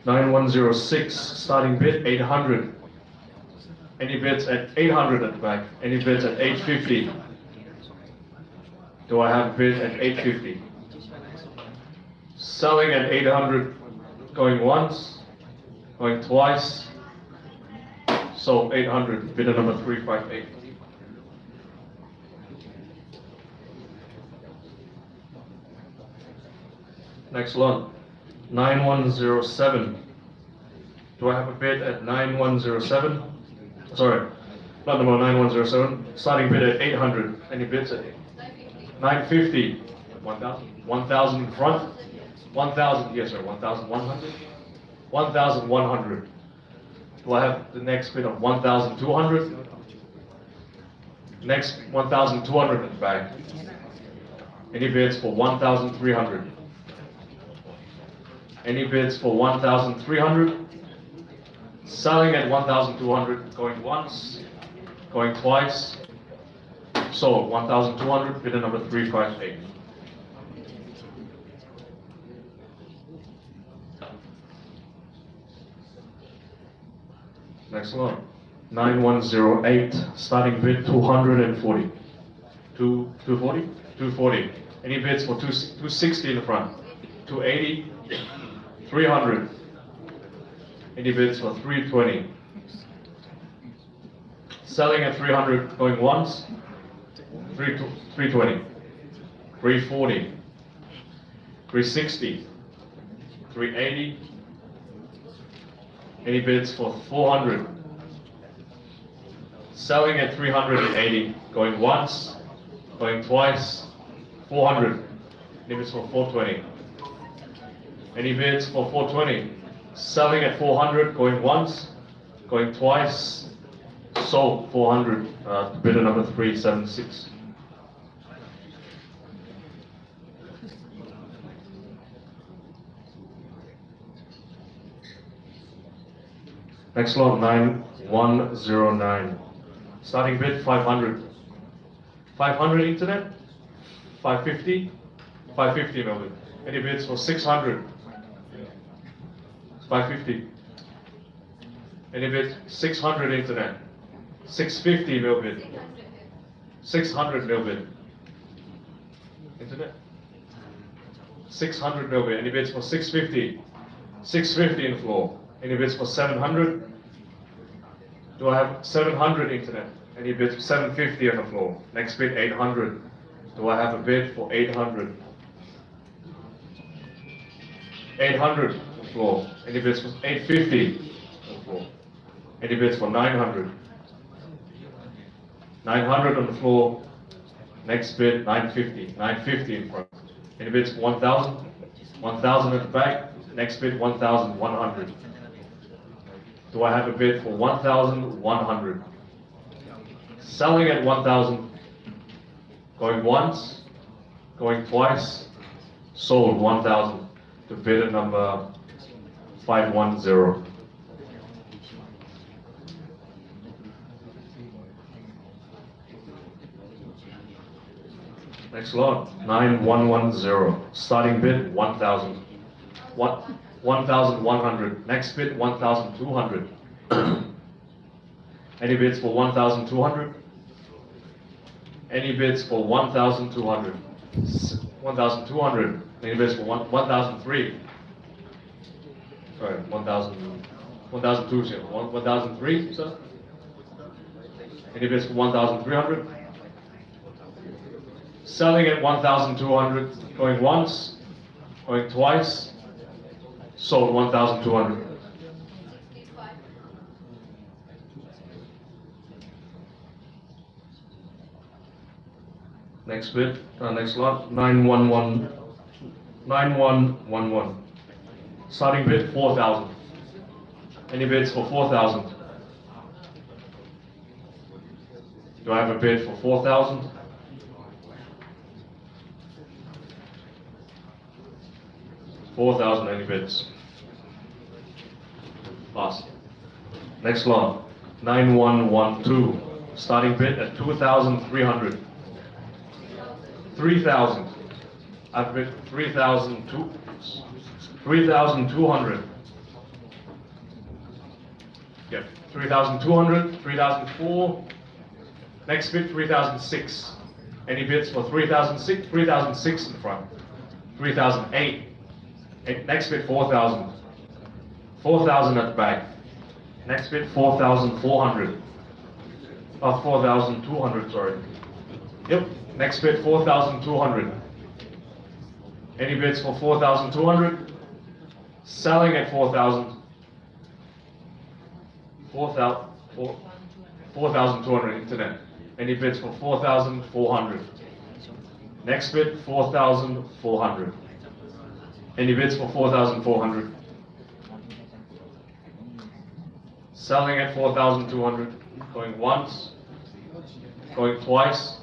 9106, starting bid 800. Any bids at 800 at the back? Any bids at 850? Do I have a bid at 850? Selling at 800, going once, going twice. Sold 800, bidder number 358. Next lot, 9107. Do I have a bid at 9107? Sorry, lot number 9107. Starting bid at 800. Any bids at 950? 1,000? 1,000 in front? 1,000, yes sir, 1,100? 1,100. Do I have the next bid of 1,200? Next, 1,200 in the back. Any bids for 1,300? Any bids for 1,300? Selling at 1,200, going once, going twice. Sold 1,200, bidder number 358. Next one, 9108, starting bid 240. 240? 240. Any bids for 260 in the front? 280? 300. Any bids for 320? Selling at 300, going once, 320, 340, 360, 380. Any bids for 400? Selling at 380, going once, going twice, 400. Any bids for 420? Any bids for 420? Selling at 400, going once, going twice. Sold 400, bidder number 376. Next lot, 9109. Starting bid 500. 500 internet? 550? 550 Melbourne. Any bids for 600? 550. Any bids? 600 internet. 650 Melbourne. 600 Melbourne. Internet? 600 Melbourne. Any bids for 650? 650 in floor. Any bids for 700? Do I have 700 internet? Any bids for 750 on the floor? Next bid 800. Do I have a bid for 800? 800 on the floor. Any bids for 850 on the floor? Any bids for 900? 900 on the floor. Next bid 950. 950 in front. Any bids for 1,000? 1,000 at the back. Next bid 1,100. Do I have a bid for 1,100? Selling at 1,000. Going once, going twice. Sold 1,000 to bidder number 510. Next lot, 9110. Starting bid 1,000. 1,100. Next bid 1,200. Any bids for 1,200? Any bids for 1,200? 1,200. Any bids for 1,003? Sorry, 1,002, sir. 1,003, sir? Any bids for 1,300? Selling at 1,200, going once, going twice, sold 1,200. 65. Next bid, next lot, 9111. Starting bid 4,000. Any bids for 4,000? Do I have a bid for 4,000? $4,000, any bids? Last. Next lot, 9112. Starting bid at 2,300. 3,000. I've bid 3,200. Yep, 3,200, 3,004. Next bid 3,006. Any bids for 3,006? 3,006 in front. 3,008. Next bid 4,000. 4,000 at the back. Next bid 4,400. 4,200, sorry. Yep. Next bid 4,200. Any bids for 4,200? Selling at 4,000. 4,200 internet. Any bids for 4,400? Next bid 4,400. Any bids for 4,400? Selling at 4,200. Going once. Going twice.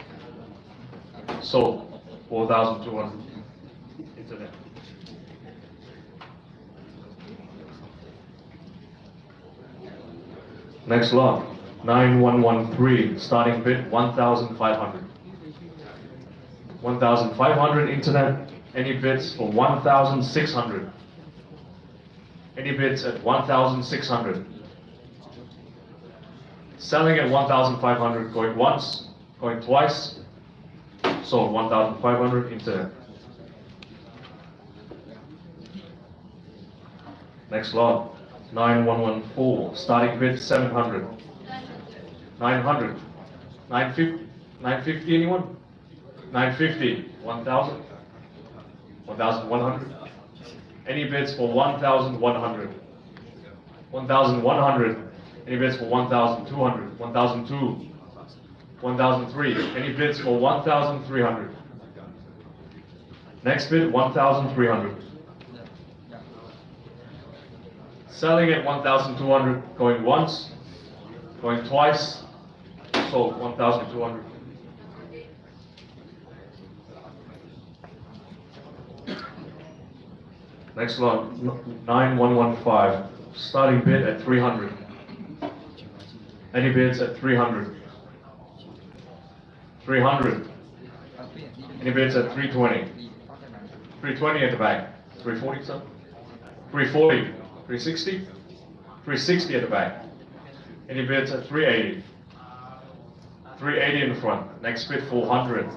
Sold 4,200. Internet. Next lot, 9113. Starting bid 1,500. 1,500 internet. Any bids for 1,600? Any bids at 1,600? Selling at 1,500. Going once. Going twice. Sold 1,500 internet. Next lot, 9114. Starting bid 700. 900. 950. 950 anyone? 950. 1,000. 1,100. Any bids for 1,100? 1,100. Any bids for 1,200? 1,002. 1,003. Any bids for 1,300? Next bid 1,300. Selling at 1,200. Going once. Going twice. Sold 1,200. Next lot, 9115. Starting bid at 300. Any bids at 300? 300. Any bids at 320? 320 at the back. 340, sir? 340. 360? 360 at the back. Any bids at 380? 380 in the front. Next bid 400.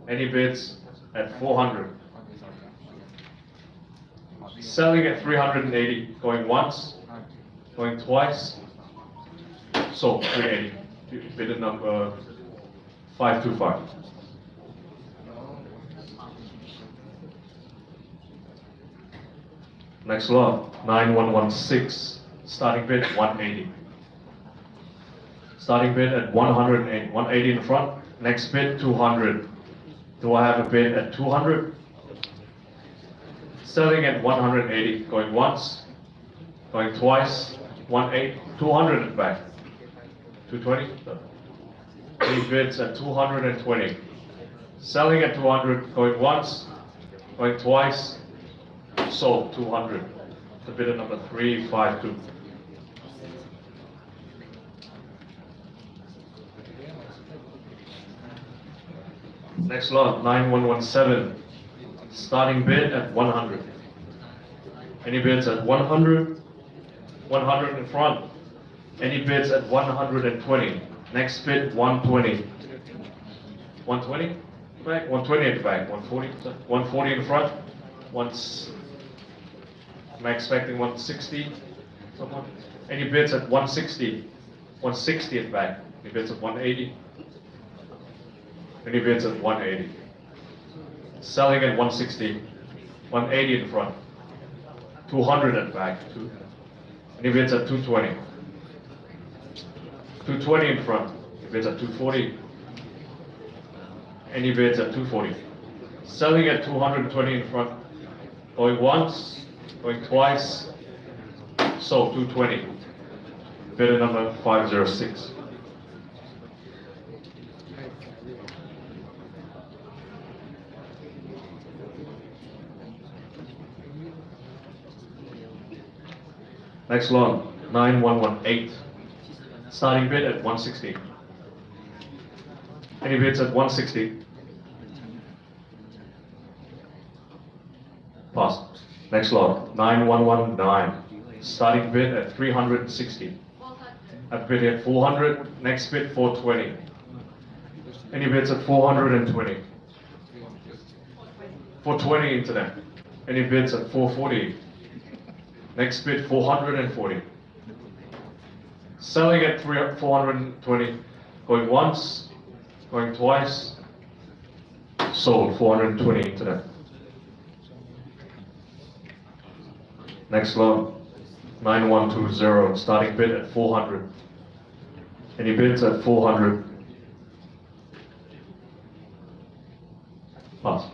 Any bids at 400? Selling at 380. Going once. Going twice. Sold 380. Bid number 525. Next lot, 9116. Starting bid 180. Starting bid at 180. 180 in the front. Next bid 200. Do I have a bid at 200? Selling at 180. Going once. Going twice. 180. 200 at the back. 220. Any bids at 220. Selling at 200. Going once. Going twice. Sold 200. The bidder number 352. Next lot, 9117. Starting bid at 100. Any bids at 100? 100 in front. Any bids at 120? Next bid 120. 120? back, 120 at the back, 140, 140 in the front. Once, am I expecting 160? Someone? Any bids at 160? 160 at the back. Any bids at 180? Any bids at 180? Selling at 160. 180 in the front. 200 at the back. Any bids at 220? 220 in the front. Any bids at 240? Any bids at 240? Selling at 220 in the front. Going once, going twice. Sold 220. Bidder number 506. Next lot, 9118. Starting bid at 160. Any bids at 160? Pass. Next lot, 9119. Starting bid at 360. 400. I've bid at 400. Next bid 420. Any bids at 420? 420 into that. Any bids at 440? Next bid 440. Selling at 420. Going once, going twice. Sold 420 into that. Next lot, 9120. Starting bid at 400. Any bids at 400? Pass.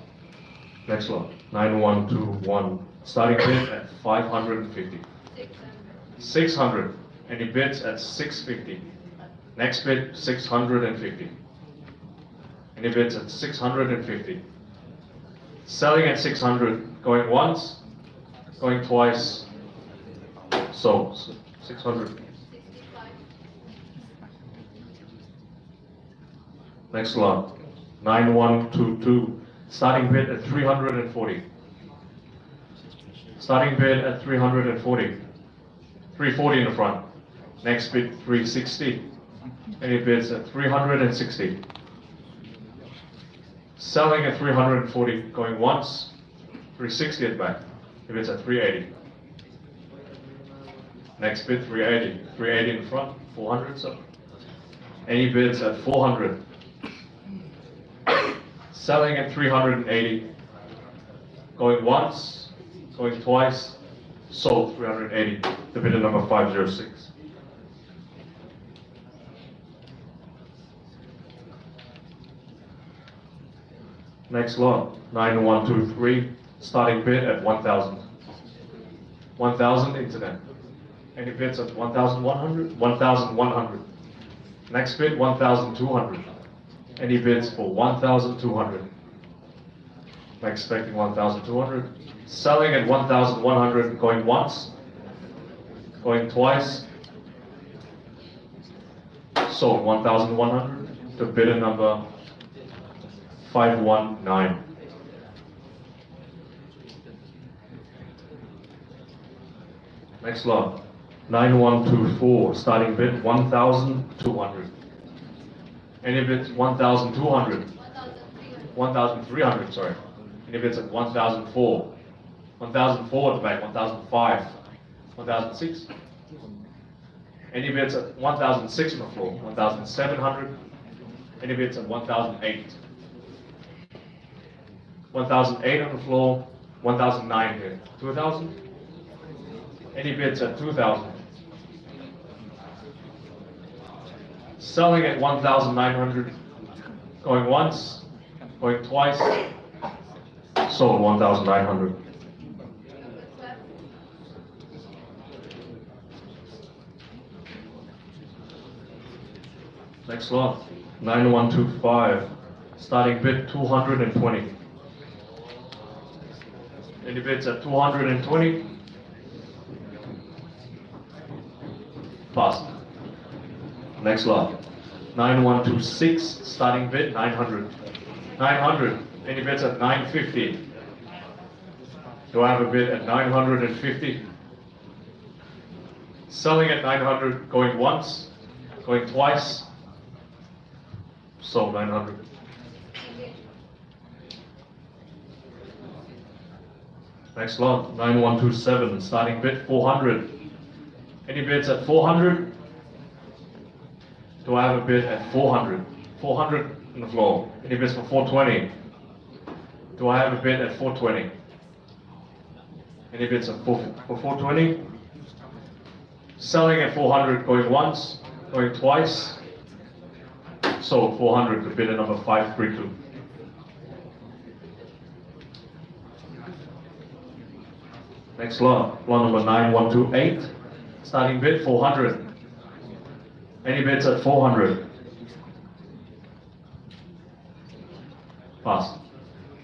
Next lot, 9121. Starting bid at 550. 600. 600. Any bids at 650? Next bid 650. Any bids at 650? Selling at 600. Going once, going twice. Sold 600. 65. Next lot, 9122. Starting bid at 340. Starting bid at 340. 340 in the front. Next bid 360. Any bids at 360. Selling at 340. Going once. 360 at the back. Any bids at 380. Next bid 380. 380 in the front. 400. So. Any bids at 400. Selling at 380. Going once. Going twice. Sold 380. The bidder number 506. Next lot, 9123. Starting bid at 1,000. 1,000 into that. Any bids at 1,100? 1,100. Next bid 1,200. Any bids for 1,200? I'm expecting 1,200. Selling at 1,100, going once, going twice. Sold 1,100. The bidder number 519. Next lot, 9124. Starting bid 1,200. Any bids 1,200? 1,300. 1,300, sorry. Any bids at 1,004? 1,004 at the back, 1,005, 1,006. Any bids at 1,006 on the floor, 1,700. Any bids at 1,008. 1,008 on the floor, 1,009 here. 2,000. Any bids at 2,000. Selling at 1,900. Going once, going twice. Sold 1,900. Number 12. Next lot, 9125. Starting bid 220. Any bids at 220? Passed. Next lot, 9126. Starting bid 900. 900. Any bids at 950? Do I have a bid at 950? Selling at 900, going once, going twice. Sold 900. Next lot, 9127, starting bid 400. Any bids at 400? Do I have a bid at 400? 400 on the floor. Any bids for 420? Do I have a bid at 420? Any bids at for 420? Selling at 400, going once, going twice. Sold 400, the bidder number 532. Next lot, lot number 9128, starting bid 400. Any bids at 400? Pass.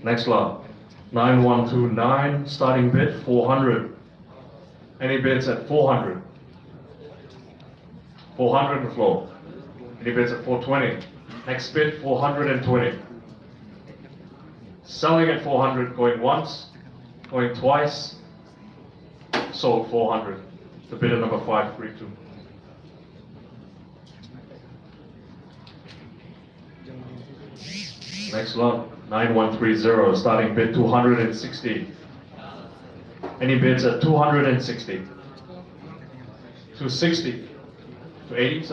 Next lot, 9129, starting bid 400. Any bids at 400? 400 on the floor. Any bids at 420? Next bid 420. Selling at 400, going once, going twice. Sold 400. The bidder number 532. Next lot, 9130, starting bid 260. Any bids at 260? 260. 280,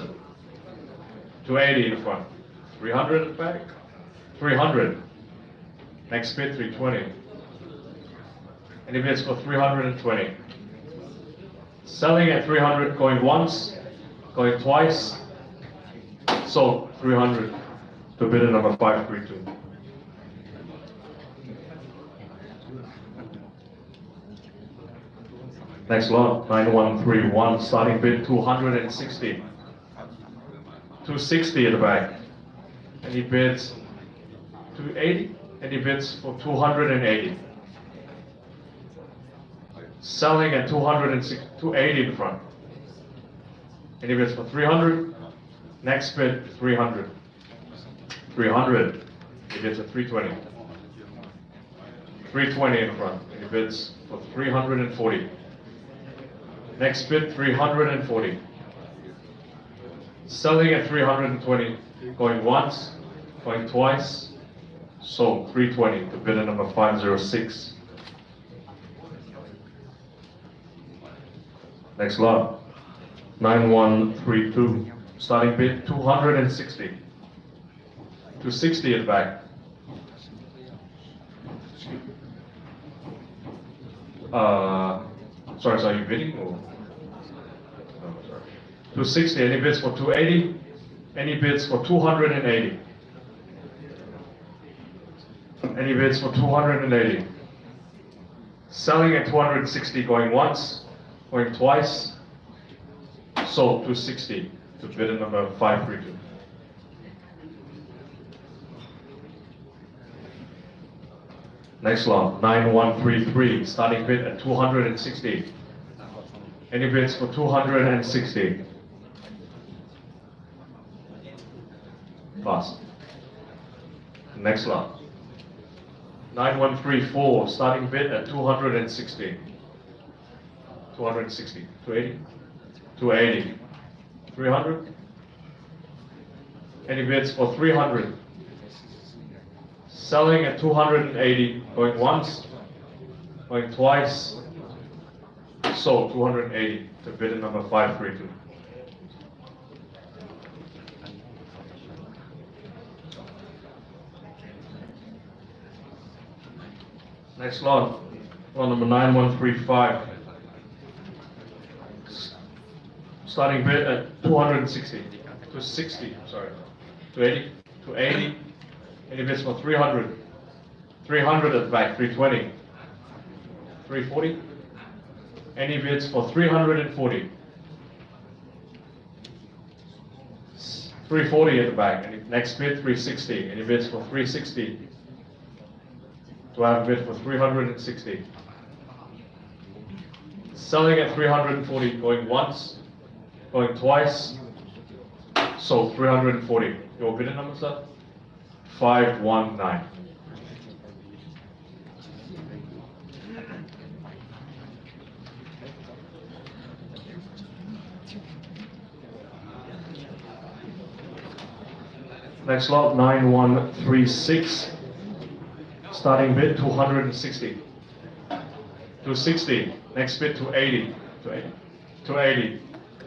280 in the front. 300 in the back. 300. Next bid 320. Any bids for 320? Selling at 300, going once, going twice. Sold 300 to bidder number 532. Next lot, 9131, starting bid 260. 260 at the back. Any bids? 280? Any bids for 280? Selling at 280 in the front. Any bids for 300? Next bid 300. 300. Any bids at 320? 320 in the front. Any bids for 340? Next bid 340. Selling at 320, going once, going twice. Sold 320 to bidder number 506. Next lot, 9132, starting bid 260. 260 at the back. Sorry, are you bidding or? No, sorry. 260, any bids for 280? Any bids for 280? Any bids for 280? Selling at 260, going once, going twice. Sold 260 to bidder number 532. Next lot, 9133, starting bid at 260. Any bids for 260? Pass. Next lot, 9134, starting bid at 260. 260, 280? 280. 300? Any bids for 300? Selling at 280, going once, going twice. Sold 280 to bidder number 532. Next lot, lot number 9135. Starting bid at 260, 260, sorry, 280, 280. Any bids for 300? 300 at the back, 320. 340? Any bids for 340? 340 at the back. Next bid, 360. Any bids for 360? Do I have a bid for 360? Selling at 340, going once, going twice. Sold 340. Your bidder number, sir? 519. Next lot, 9136. Starting bid 260. 260. Next bid 280. 280.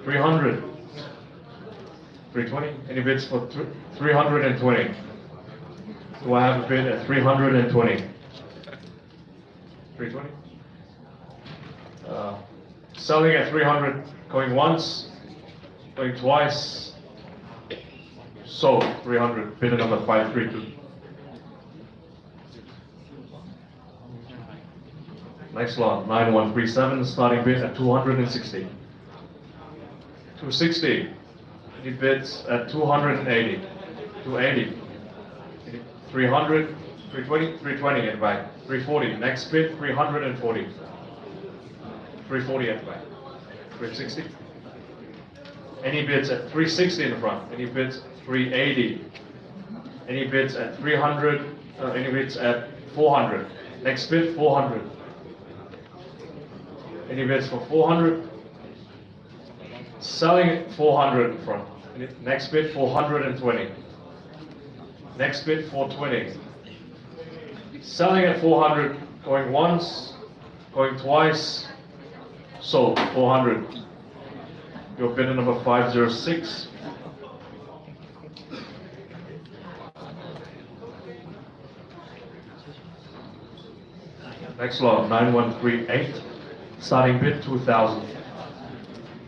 300. 320. Any bids for 320? Do I have a bid at 320? 320. Selling at 300. Going once. Going twice. Sold. 300. Bidder number 532. Next lot, 9137, starting bid at 260. 260. Any bids at 280. 280. 300, 320, 320 at back. 340. Next bid, 340. 340 at back. 360. Any bids at 360 in the front? Any bids 380? Any bids at 300? Any bids at 400? Next bid 400. Any bids for 400? Selling at 400 in front. Next bid 420. Next bid 420. Selling at 400, going once, going twice. Sold 400. Your bidder number 506. Next lot, 9138. Starting bid 2,000.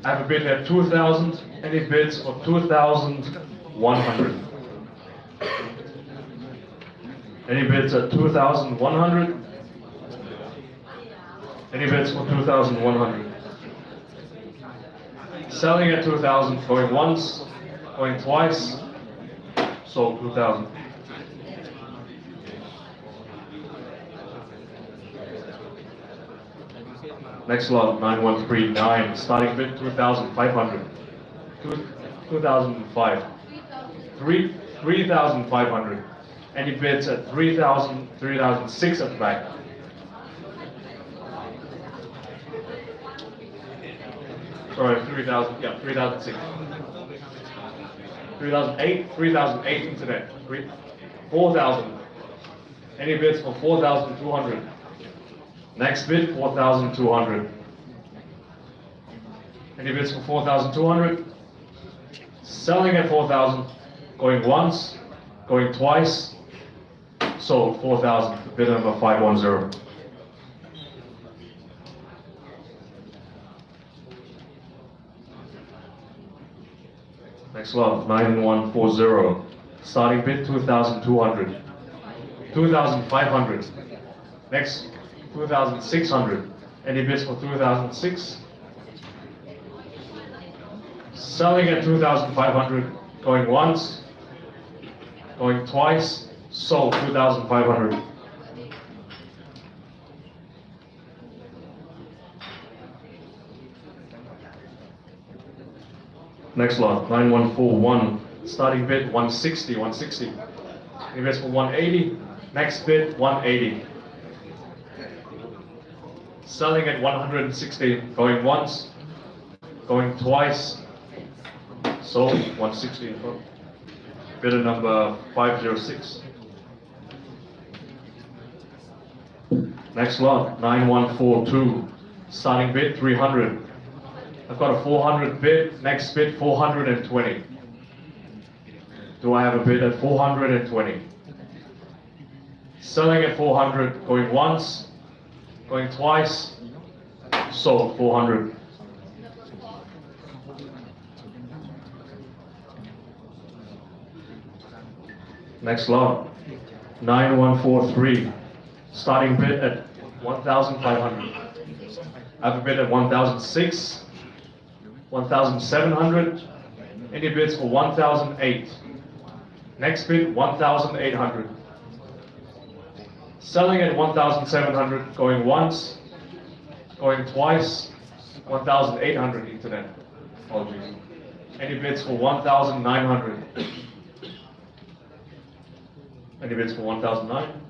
I have a bid at 2,000. Any bids for 2,100? Any bids at 2,100? Any bids for 2,100? Selling at 2,000, going once, going twice. Sold 2,000. Next lot, 9139, starting bid 2,500. 2,005. 3,500. Any bids at 3,000, 3,006 at the back? Sorry, 3,000, yeah, 3,006. 3,008, 3,008 internet. 4,000. Any bids for 4,200? Next bid, 4,200. Any bids for 4,200? Selling at 4,000, going once, going twice. Sold 4,000. Bid number 510. Next lot, 9140. Starting bid 2,200. 2,500. Next, 2,600. Any bids for 2,006? Selling at 2,500. Going once, going twice. Sold 2,500. Next lot, 9141. Starting bid 160, 160. Any bids for 180? Next bid 180. Selling at 160, going once, going twice. Sold 160 in front. Bidder number 506. Next lot, 9142. Starting bid 300. I've got a 400 bid, next bid 420. Do I have a bid at 420? Selling at 400, going once, going twice. Sold 400. Next lot, 9143. Starting bid at 1,500. I have a bid at 1,006, 1,700. Any bids for 1,008? Next bid 1,800. Selling at 1,700, going once, going twice. 1,800 internet. Apologies. Any bids for 1,900? Any bids for 1,009?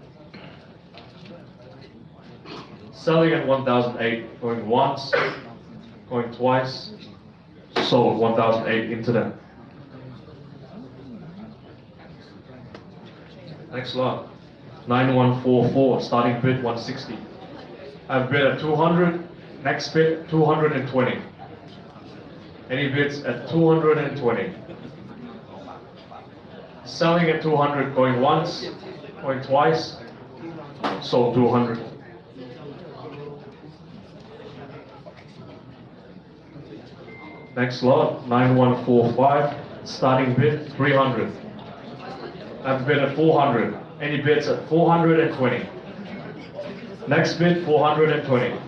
Selling at 1,008, going once, going twice. Sold 1,008 internet. Next lot, 9144, starting bid 160. I've bid at 200. Next bid 220. Any bids at 220? Selling at 200, going once, going twice, sold 200. Next lot, 9145, starting bid 300. I've bid at 400. Any bids at 420? Next bid 420.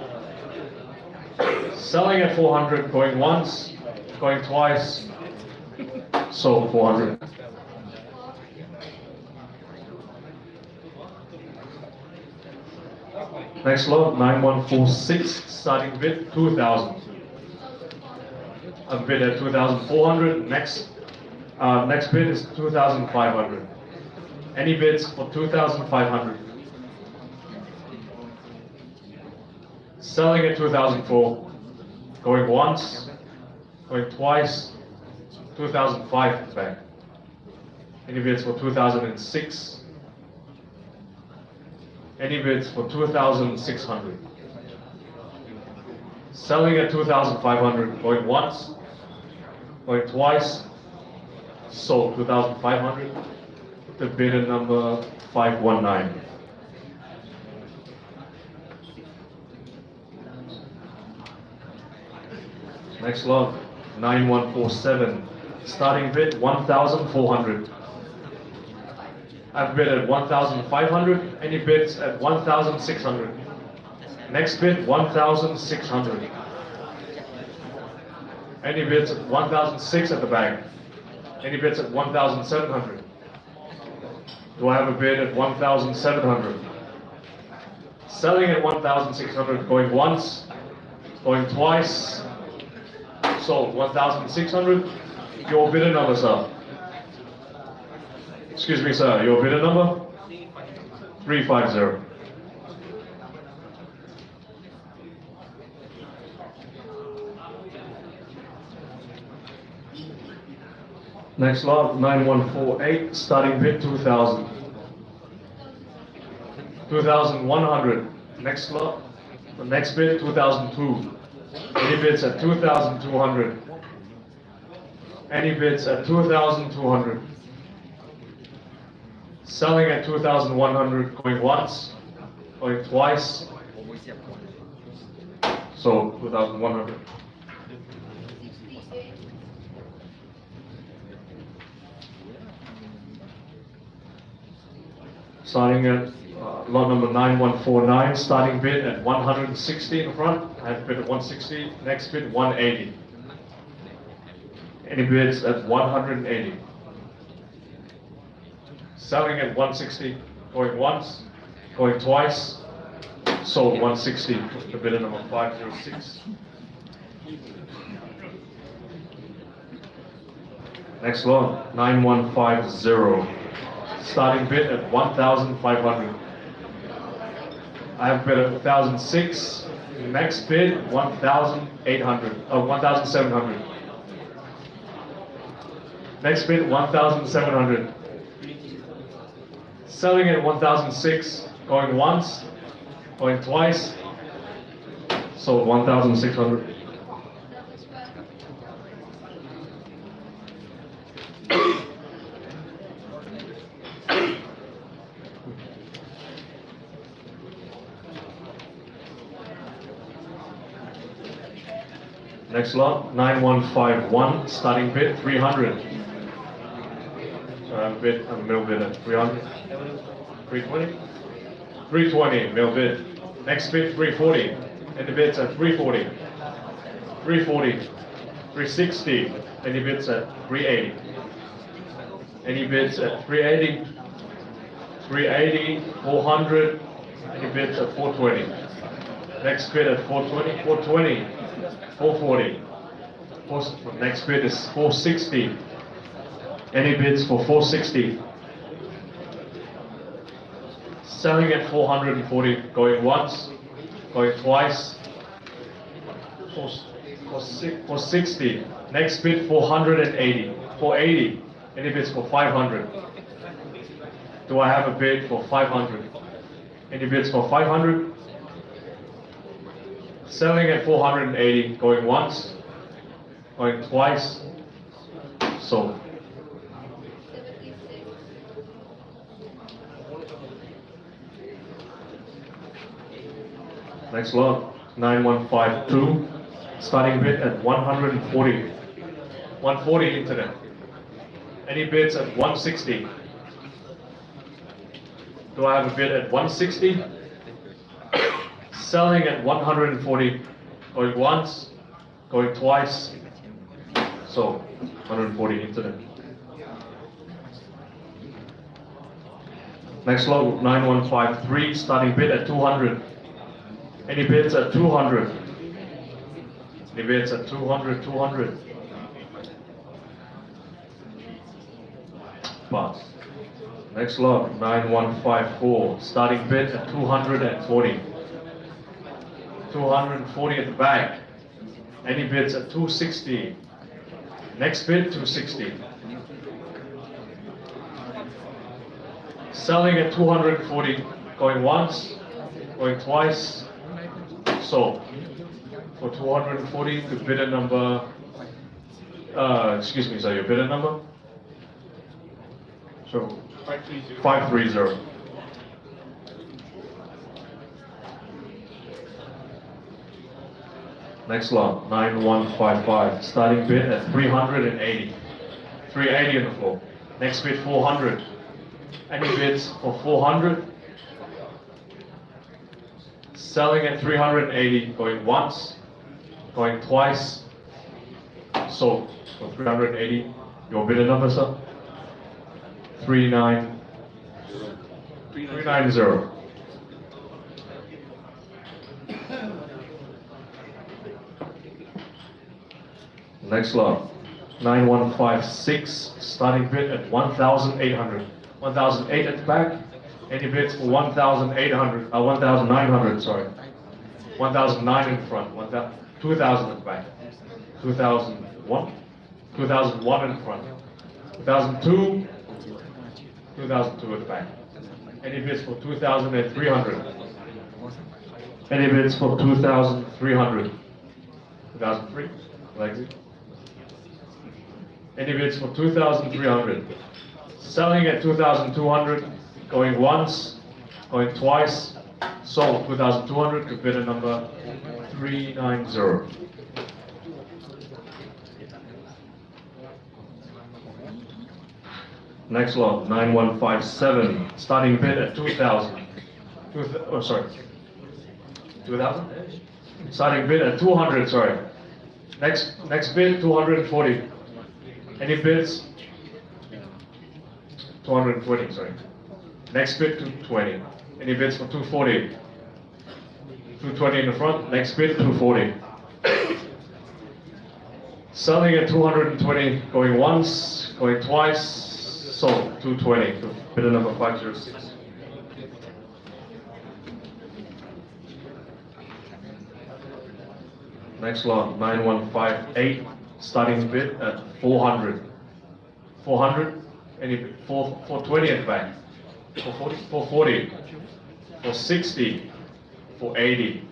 Selling at 400, going once, going twice, sold 400. Next lot, 9146, starting bid 2000. I've bid at 2,400. Next bid is 2,500. Any bids for 2,500? Selling at 2,004. Going once, going twice, 2,005 back. Any bids for 2,006? Any bids for 2,600? Selling at 2,500, going once, going twice, sold 2,500. The bidder number 519. Next lot, 9147. Starting bid 1,400. I've bid at 1,500. Any bids at 1,600? Next bid 1,600. Any bids at 1,006 at the back? Any bids at 1,700? Do I have a bid at 1,700? Selling at 1,600, going once, going twice, sold 1,600. Your bidder number, sir. Excuse me, sir. Your bidder number? 350. Next lot, 9148, starting bid 2,000. 2,100. Next lot, the next bid 2,002. Any bids at 2,200? Any bids at 2,200? Selling at 2,100, going once, going twice, sold 2,100. Starting at lot number 9149, starting bid at 160 in front. I have bid at 160, next bid 180. Any bids at 180? Selling at 160, going once, going twice, sold 160, the bidder number 506. Next lot, 9150. Starting bid at 1,500. I have bid at 1,006. Next bid 1,800. 1,700. Next bid 1,700. Selling at 1,006. Going once, going twice. Sold 1,600. Next lot, 9151, starting bid 300. So I'm middle bid at 300. 320? 320, middle bid. Next bid 340. And the bids at 340. 340. 360. Any bids at 380. Any bids at 380. 380, 400. Any bids at 420. Next bid at 420. 420. 440. Next bid is 460. Any bids for 460? Selling at 440, going once, going twice. For 60. Next bid 480. 480. Any bids for 500? Do I have a bid for 500? Any bids for 500? Selling at 480, going once, going twice, sold. 76. Next lot, 9152, starting bid at 140. 140 internet. Any bids at 160? Do I have a bid at 160? Selling at 140, going once, going twice, so 140 internet. Next lot, 9153, starting bid at 200. Any bids at 200? Any bids at 200, 200? Pass. Next lot, 9154, starting bid at 240. 240 at the back. Any bids at 260? Next bid, 260. Selling at 240, going once, going twice, sold. For 240, the bidder number, excuse me, sorry, your bidder number? So, 530. Next lot, 9155, starting bid at 380. 380 on the floor. Next bid, 400. Any bids for 400? Selling at 380, going once, going twice, sold. For 380, your bidder number, sir? 390. Next lot, 9156, starting bid at 1,800. 1,008 at the back. Any bids for 1,800? 1,900. Sorry. 1,009 in front. 2,000 at the back. 2,001. 2,001 in front. 2,002. 2,002 at the back. Any bids for 2,300? Any bids for 2,300? 2,003. Lexi. Any bids for 2,300? Selling at 2,200, going once, going twice, sold 2,200 to bidder number 390. Next lot, 9157, starting bid at 2,000. 2,000? Starting bid at 200, sorry. Next bid, 240. Any bids? 220, sorry. Next bid, 220. Any bids for 240? 220 in the front. Next bid, 240. Selling at 220, going once, going twice, sold 220 to bidder number 506. Next lot, 9158, starting bid at 400. 400, any bid, 420 at the back. 440, 440, 460, 480.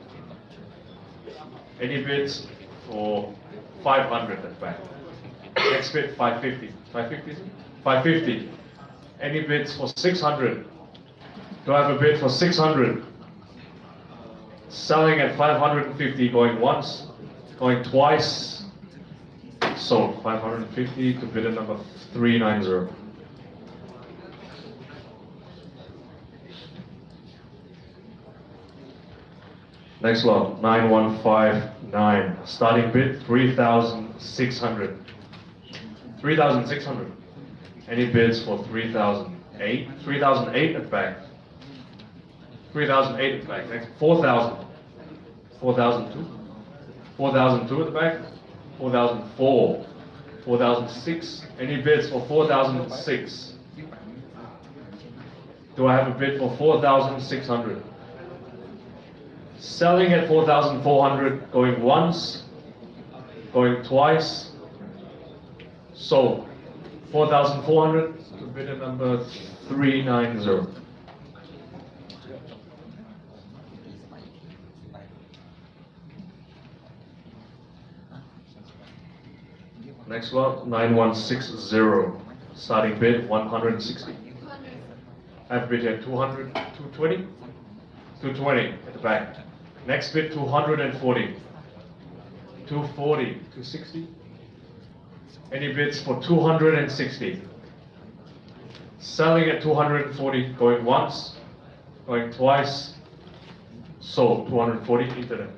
Any bids for 500 at the back. Next bid, 550. 550? 550. Any bids for 600? Do I have a bid for 600? Selling at 550, going once, going twice, sold 550 to bidder number 390. Next lot, 9159, starting bid 3,600. 3,600. Any bids for 3,008? 3,008 at the back. 3,008 at the back. Next, 4,000. 4,002. 4,002 at the back. 4,004. 4,006. Any bids for 4,006? Do I have a bid for 4,600? Selling at 4,400, going once, going twice, sold 4,400 to bidder number 390. Next lot, 9160. Starting bid 160. 200. I have a bid here 200, 220? 220 at the back. Next bid 240. 240, 260. Any bids for 260? Selling at 240, going once, going twice, sold 240 internet.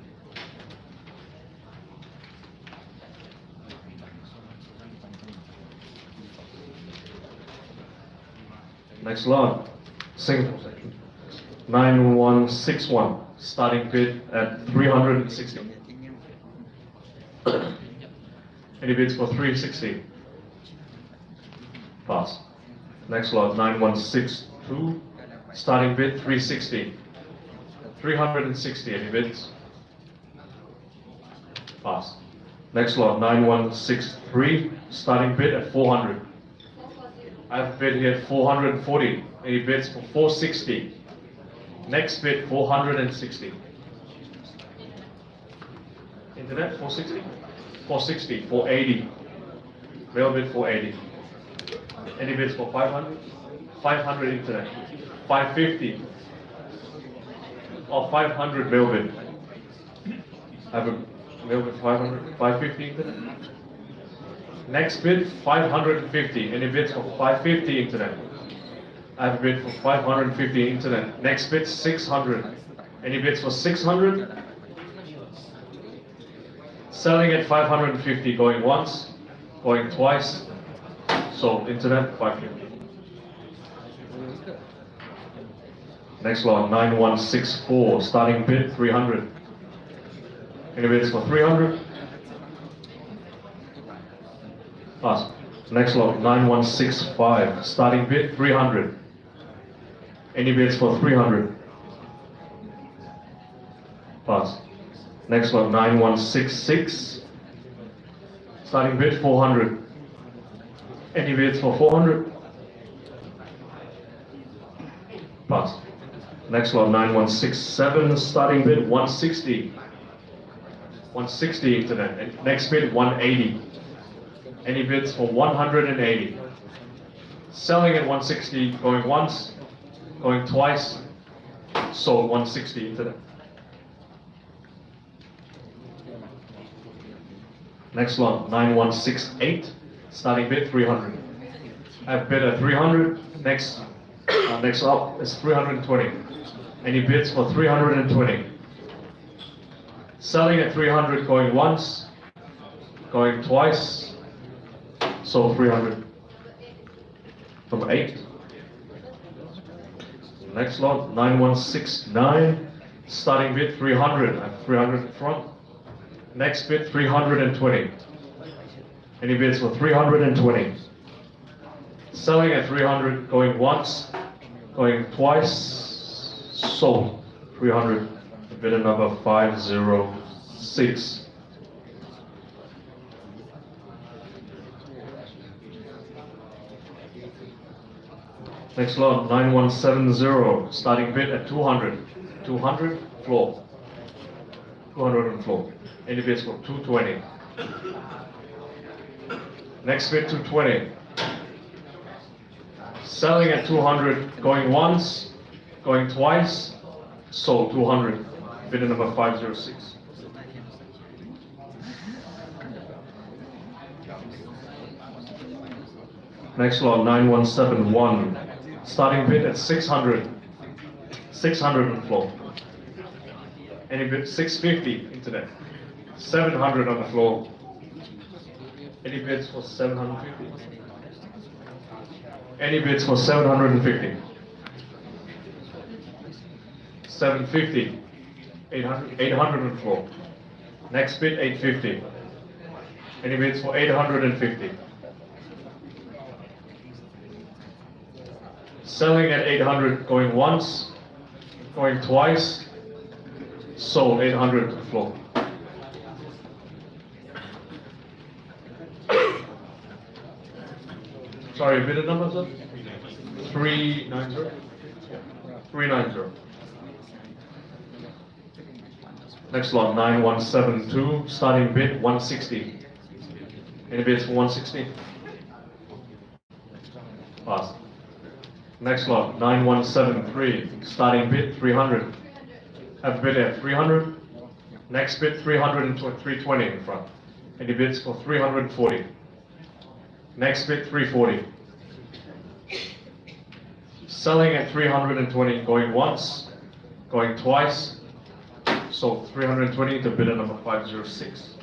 Next lot, Singapore section. 9161, starting bid at 360. Any bids for 360? Pass. Next lot, 9162, starting bid 360. 360, any bids? Pass. Next lot, 9163, starting bid at 400. 440. I have a bid here at 440. Any bids for 460? Next bid 460. Internet 460? 460, 480. Real bid 480. Any bids for 500? 500 internet. 550. Or 500 mail bid. I have a mail bid 500, 550 internet. Next bid 550. Any bids for 550 internet? I have a bid for 550 internet. Next bid 600. Any bids for 600? Selling at 550, going once, going twice. Sold internet 550. Next lot 9164, starting bid 300. Any bids for 300? Pass. Next lot 9165, starting bid 300. Any bids for 300? Pass. Next lot 9166, starting bid 400. Any bids for 400? Pass. Next lot 9167, starting bid 160. 160 internet. And next bid 180. Any bids for 180? Selling at 160, going once, going twice. Sold 160 internet. Next lot 9168. Starting bid 300. I have bid at 300. Next up is 320. Any bids for 320? Selling at 300, going once, going twice. Sold 300. Number 8. Next lot 9169. Starting bid 300. I have 300 in front. Next bid 320. Any bids for 320? Selling at 300, going once, going twice, sold 300. Bidder number 506. Next lot 9170, starting bid at 200. 200 floor. 200 on floor. Any bids for 220? Next bid 220. Selling at 200, going once, going twice, sold 200. Bidder number 506. Next lot 9171. Starting bid at 600. 600 on floor. Any bid 650 internet. 700 on the floor. Any bids for 750? Any bids for 750? 750. 800, 800 on the floor. Next bid 850. Any bids for 850? Selling at 800, going once, going twice, sold 800 to the floor. Sorry, bidder number, sir? 390? 390. Next lot, 9172, starting bid 160. Any bids for 160? Pass. Next lot, 9173, starting bid 300. Have a bid at 300. Next bid 320 in front. Any bids for 340? Next bid 340. Selling at 320, going once, going twice. So 320 to bidder number 506.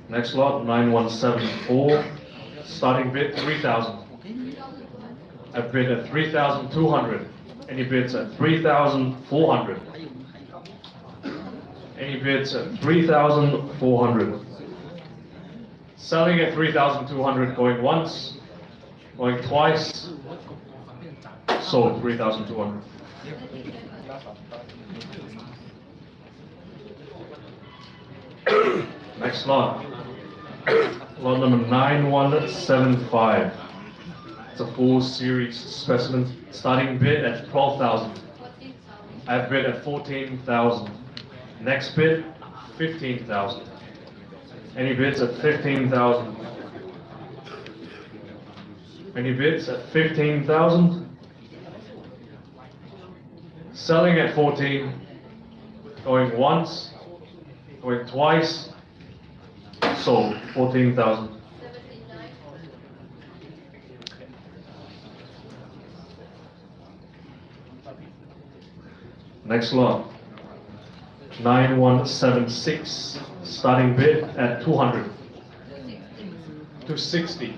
Next lot, 9174, starting bid 3,000. I bid at 3,200. Any bids at 3,400? Any bids at 3,400? Selling at 3,200, going once, going twice. Sold 3,200. Next lot. Lot number 9175. It's a full series specimen. Starting bid at 12,000. I bid at 14,000. Next bid, 15,000. Any bids at 15,000? Any bids at 15,000? Selling at 14. Going once. Going twice. Sold 14,000. Next lot, 9176, starting bid at 200, 260,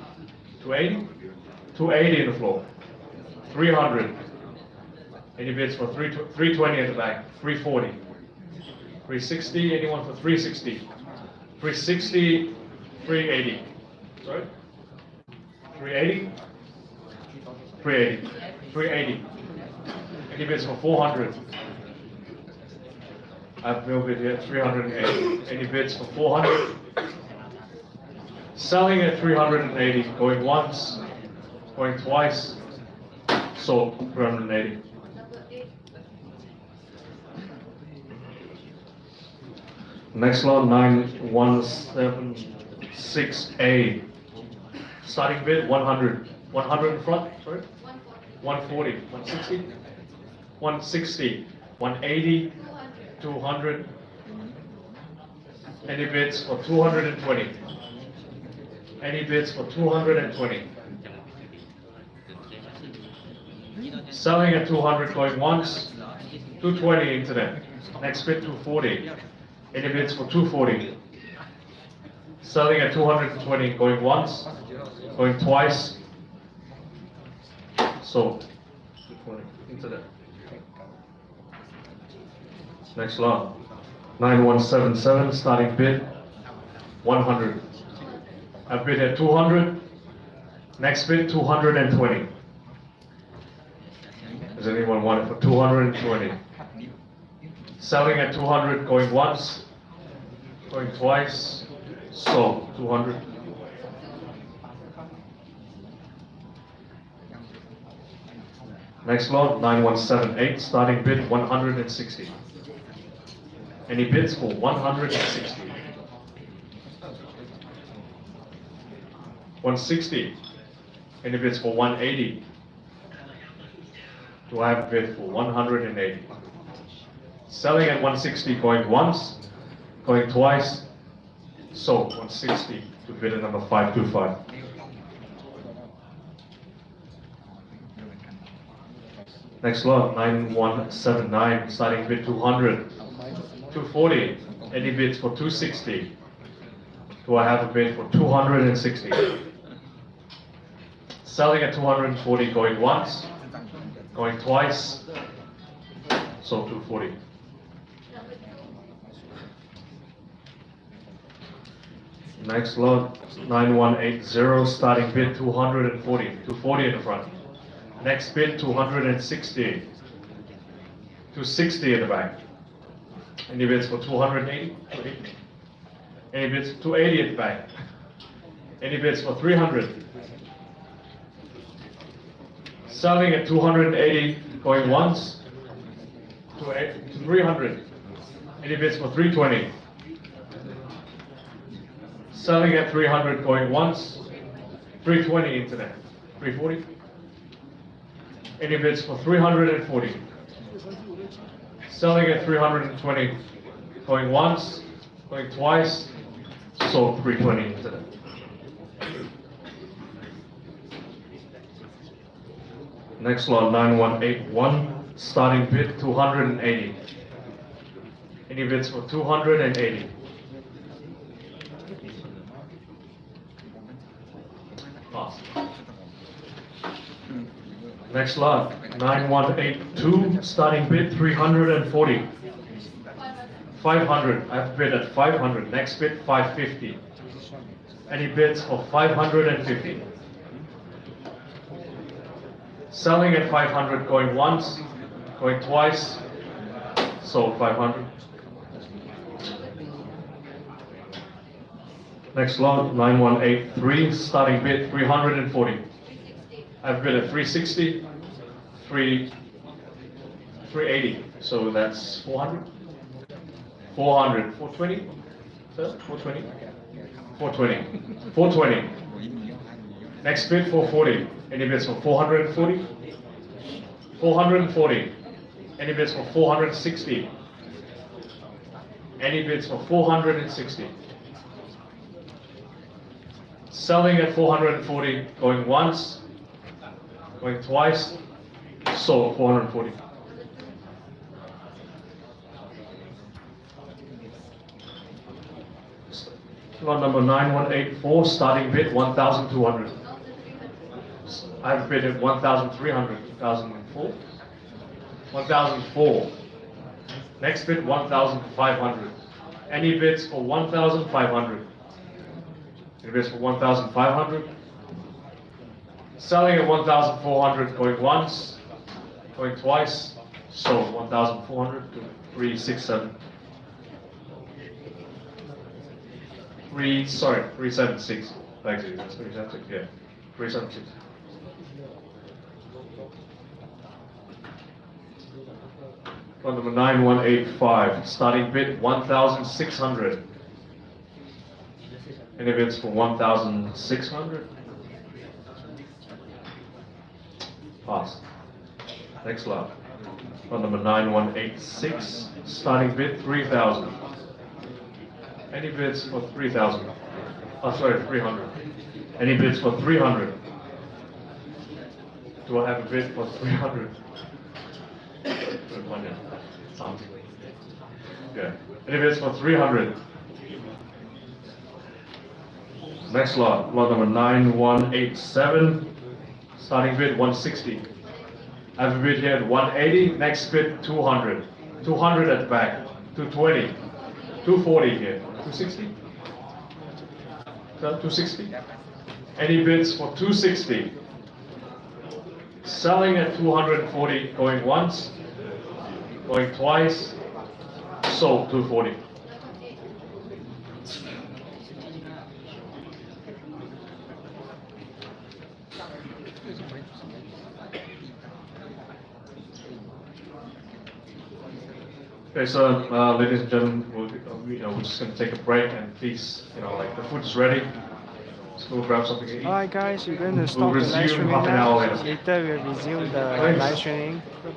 280, 280 in the floor, 300. Any bids for 320 at the back, 340, 360, anyone for 360, 360, 380, sorry, 380, 380, 380. Any bids for 400? I've built it here, 380. Any bids for 400? Selling at 380, going once, going twice, sold 380. Next lot, 9176A. Starting bid 100. 100 in front, sorry? 140, 160, 160, 180, 200. Any bids for 220? Any bids for 220? Selling at 200, going once, 220 into them. Next bid 240. Any bids for 240? Selling at 220, going once, going twice. Sold 220 into them. Next lot, 9177, starting bid 100. I bid at 200. Next bid 220. Does anyone want it for 220? Selling at 200, going once, going twice. Sold 200. Next lot, 9178, starting bid 160. Any bids for 160? 160. Any bids for 180? Do I have a bid for 180? Selling at 160, going once, going twice. Sold 160 to bidder number 525. Next lot, 9179, starting bid 200. 240. Any bids for 260? Do I have a bid for 260? Selling at 240, going once, going twice. Sold 240. Next lot, 9180, starting bid 240. 240 in the front. Next bid 260. 260 in the back. Any bids for 280? Any bids for 280 at the back? Any bids for 300? Selling at 280, going once, to 300. Any bids for 320? Selling at 300 going once. 320 internet. 340? Any bids for 340? Selling at 320 going once, going twice. Sold 320 internet. Next lot 9181, starting bid 280. Any bids for 280? Pass. Next lot 9182, starting bid 340. 500, I've bid at 500. Next bid 550. Any bids for 550? Selling at 500, going once, going twice, sold 500. Next lot, 9183, starting bid 340. I've bid at 360, 380, so that's 400. 400, 420, sir, 420, 420, 420. Next bid 440. Any bids for 440? 440. Any bids for 460? Any bids for 460? Selling at 440, going once, going twice, sold 440. Lot number 9184, starting bid 1,200. I've bid at 1,300, 1,004. 1,004. Next bid 1,500. Any bids for 1,500? Any bids for 1,500? Selling at 1,400, going once, going twice, sold 1,400 to 367. 376. Thank you, that's 376, yeah. 376. Lot number 9185, starting bid 1,600. Any bids for 1,600? Pass. Next lot. Lot number 9186, starting bid 3,000. Any bids for 3,000? Oh, sorry, 300. Any bids for 300? Do I have a bid for 300? Good one, yeah. Sounds good. Any bids for 300? Next lot, lot number 9187, starting bid 160. I have a bid here at 180, next bid 200. 200 at the back, 220, 240 here, 260? 260? Any bids for 260? Selling at 240, going once, going twice, sold 240. Okay, so ladies and gentlemen, we're just going to take a break, and please, the food is ready. So we'll grab something to eat. Alright guys, we're going to We'll stop the live resume streaming half an hour now. later. Later we'll resume the Thanks. live streaming. Bye bye.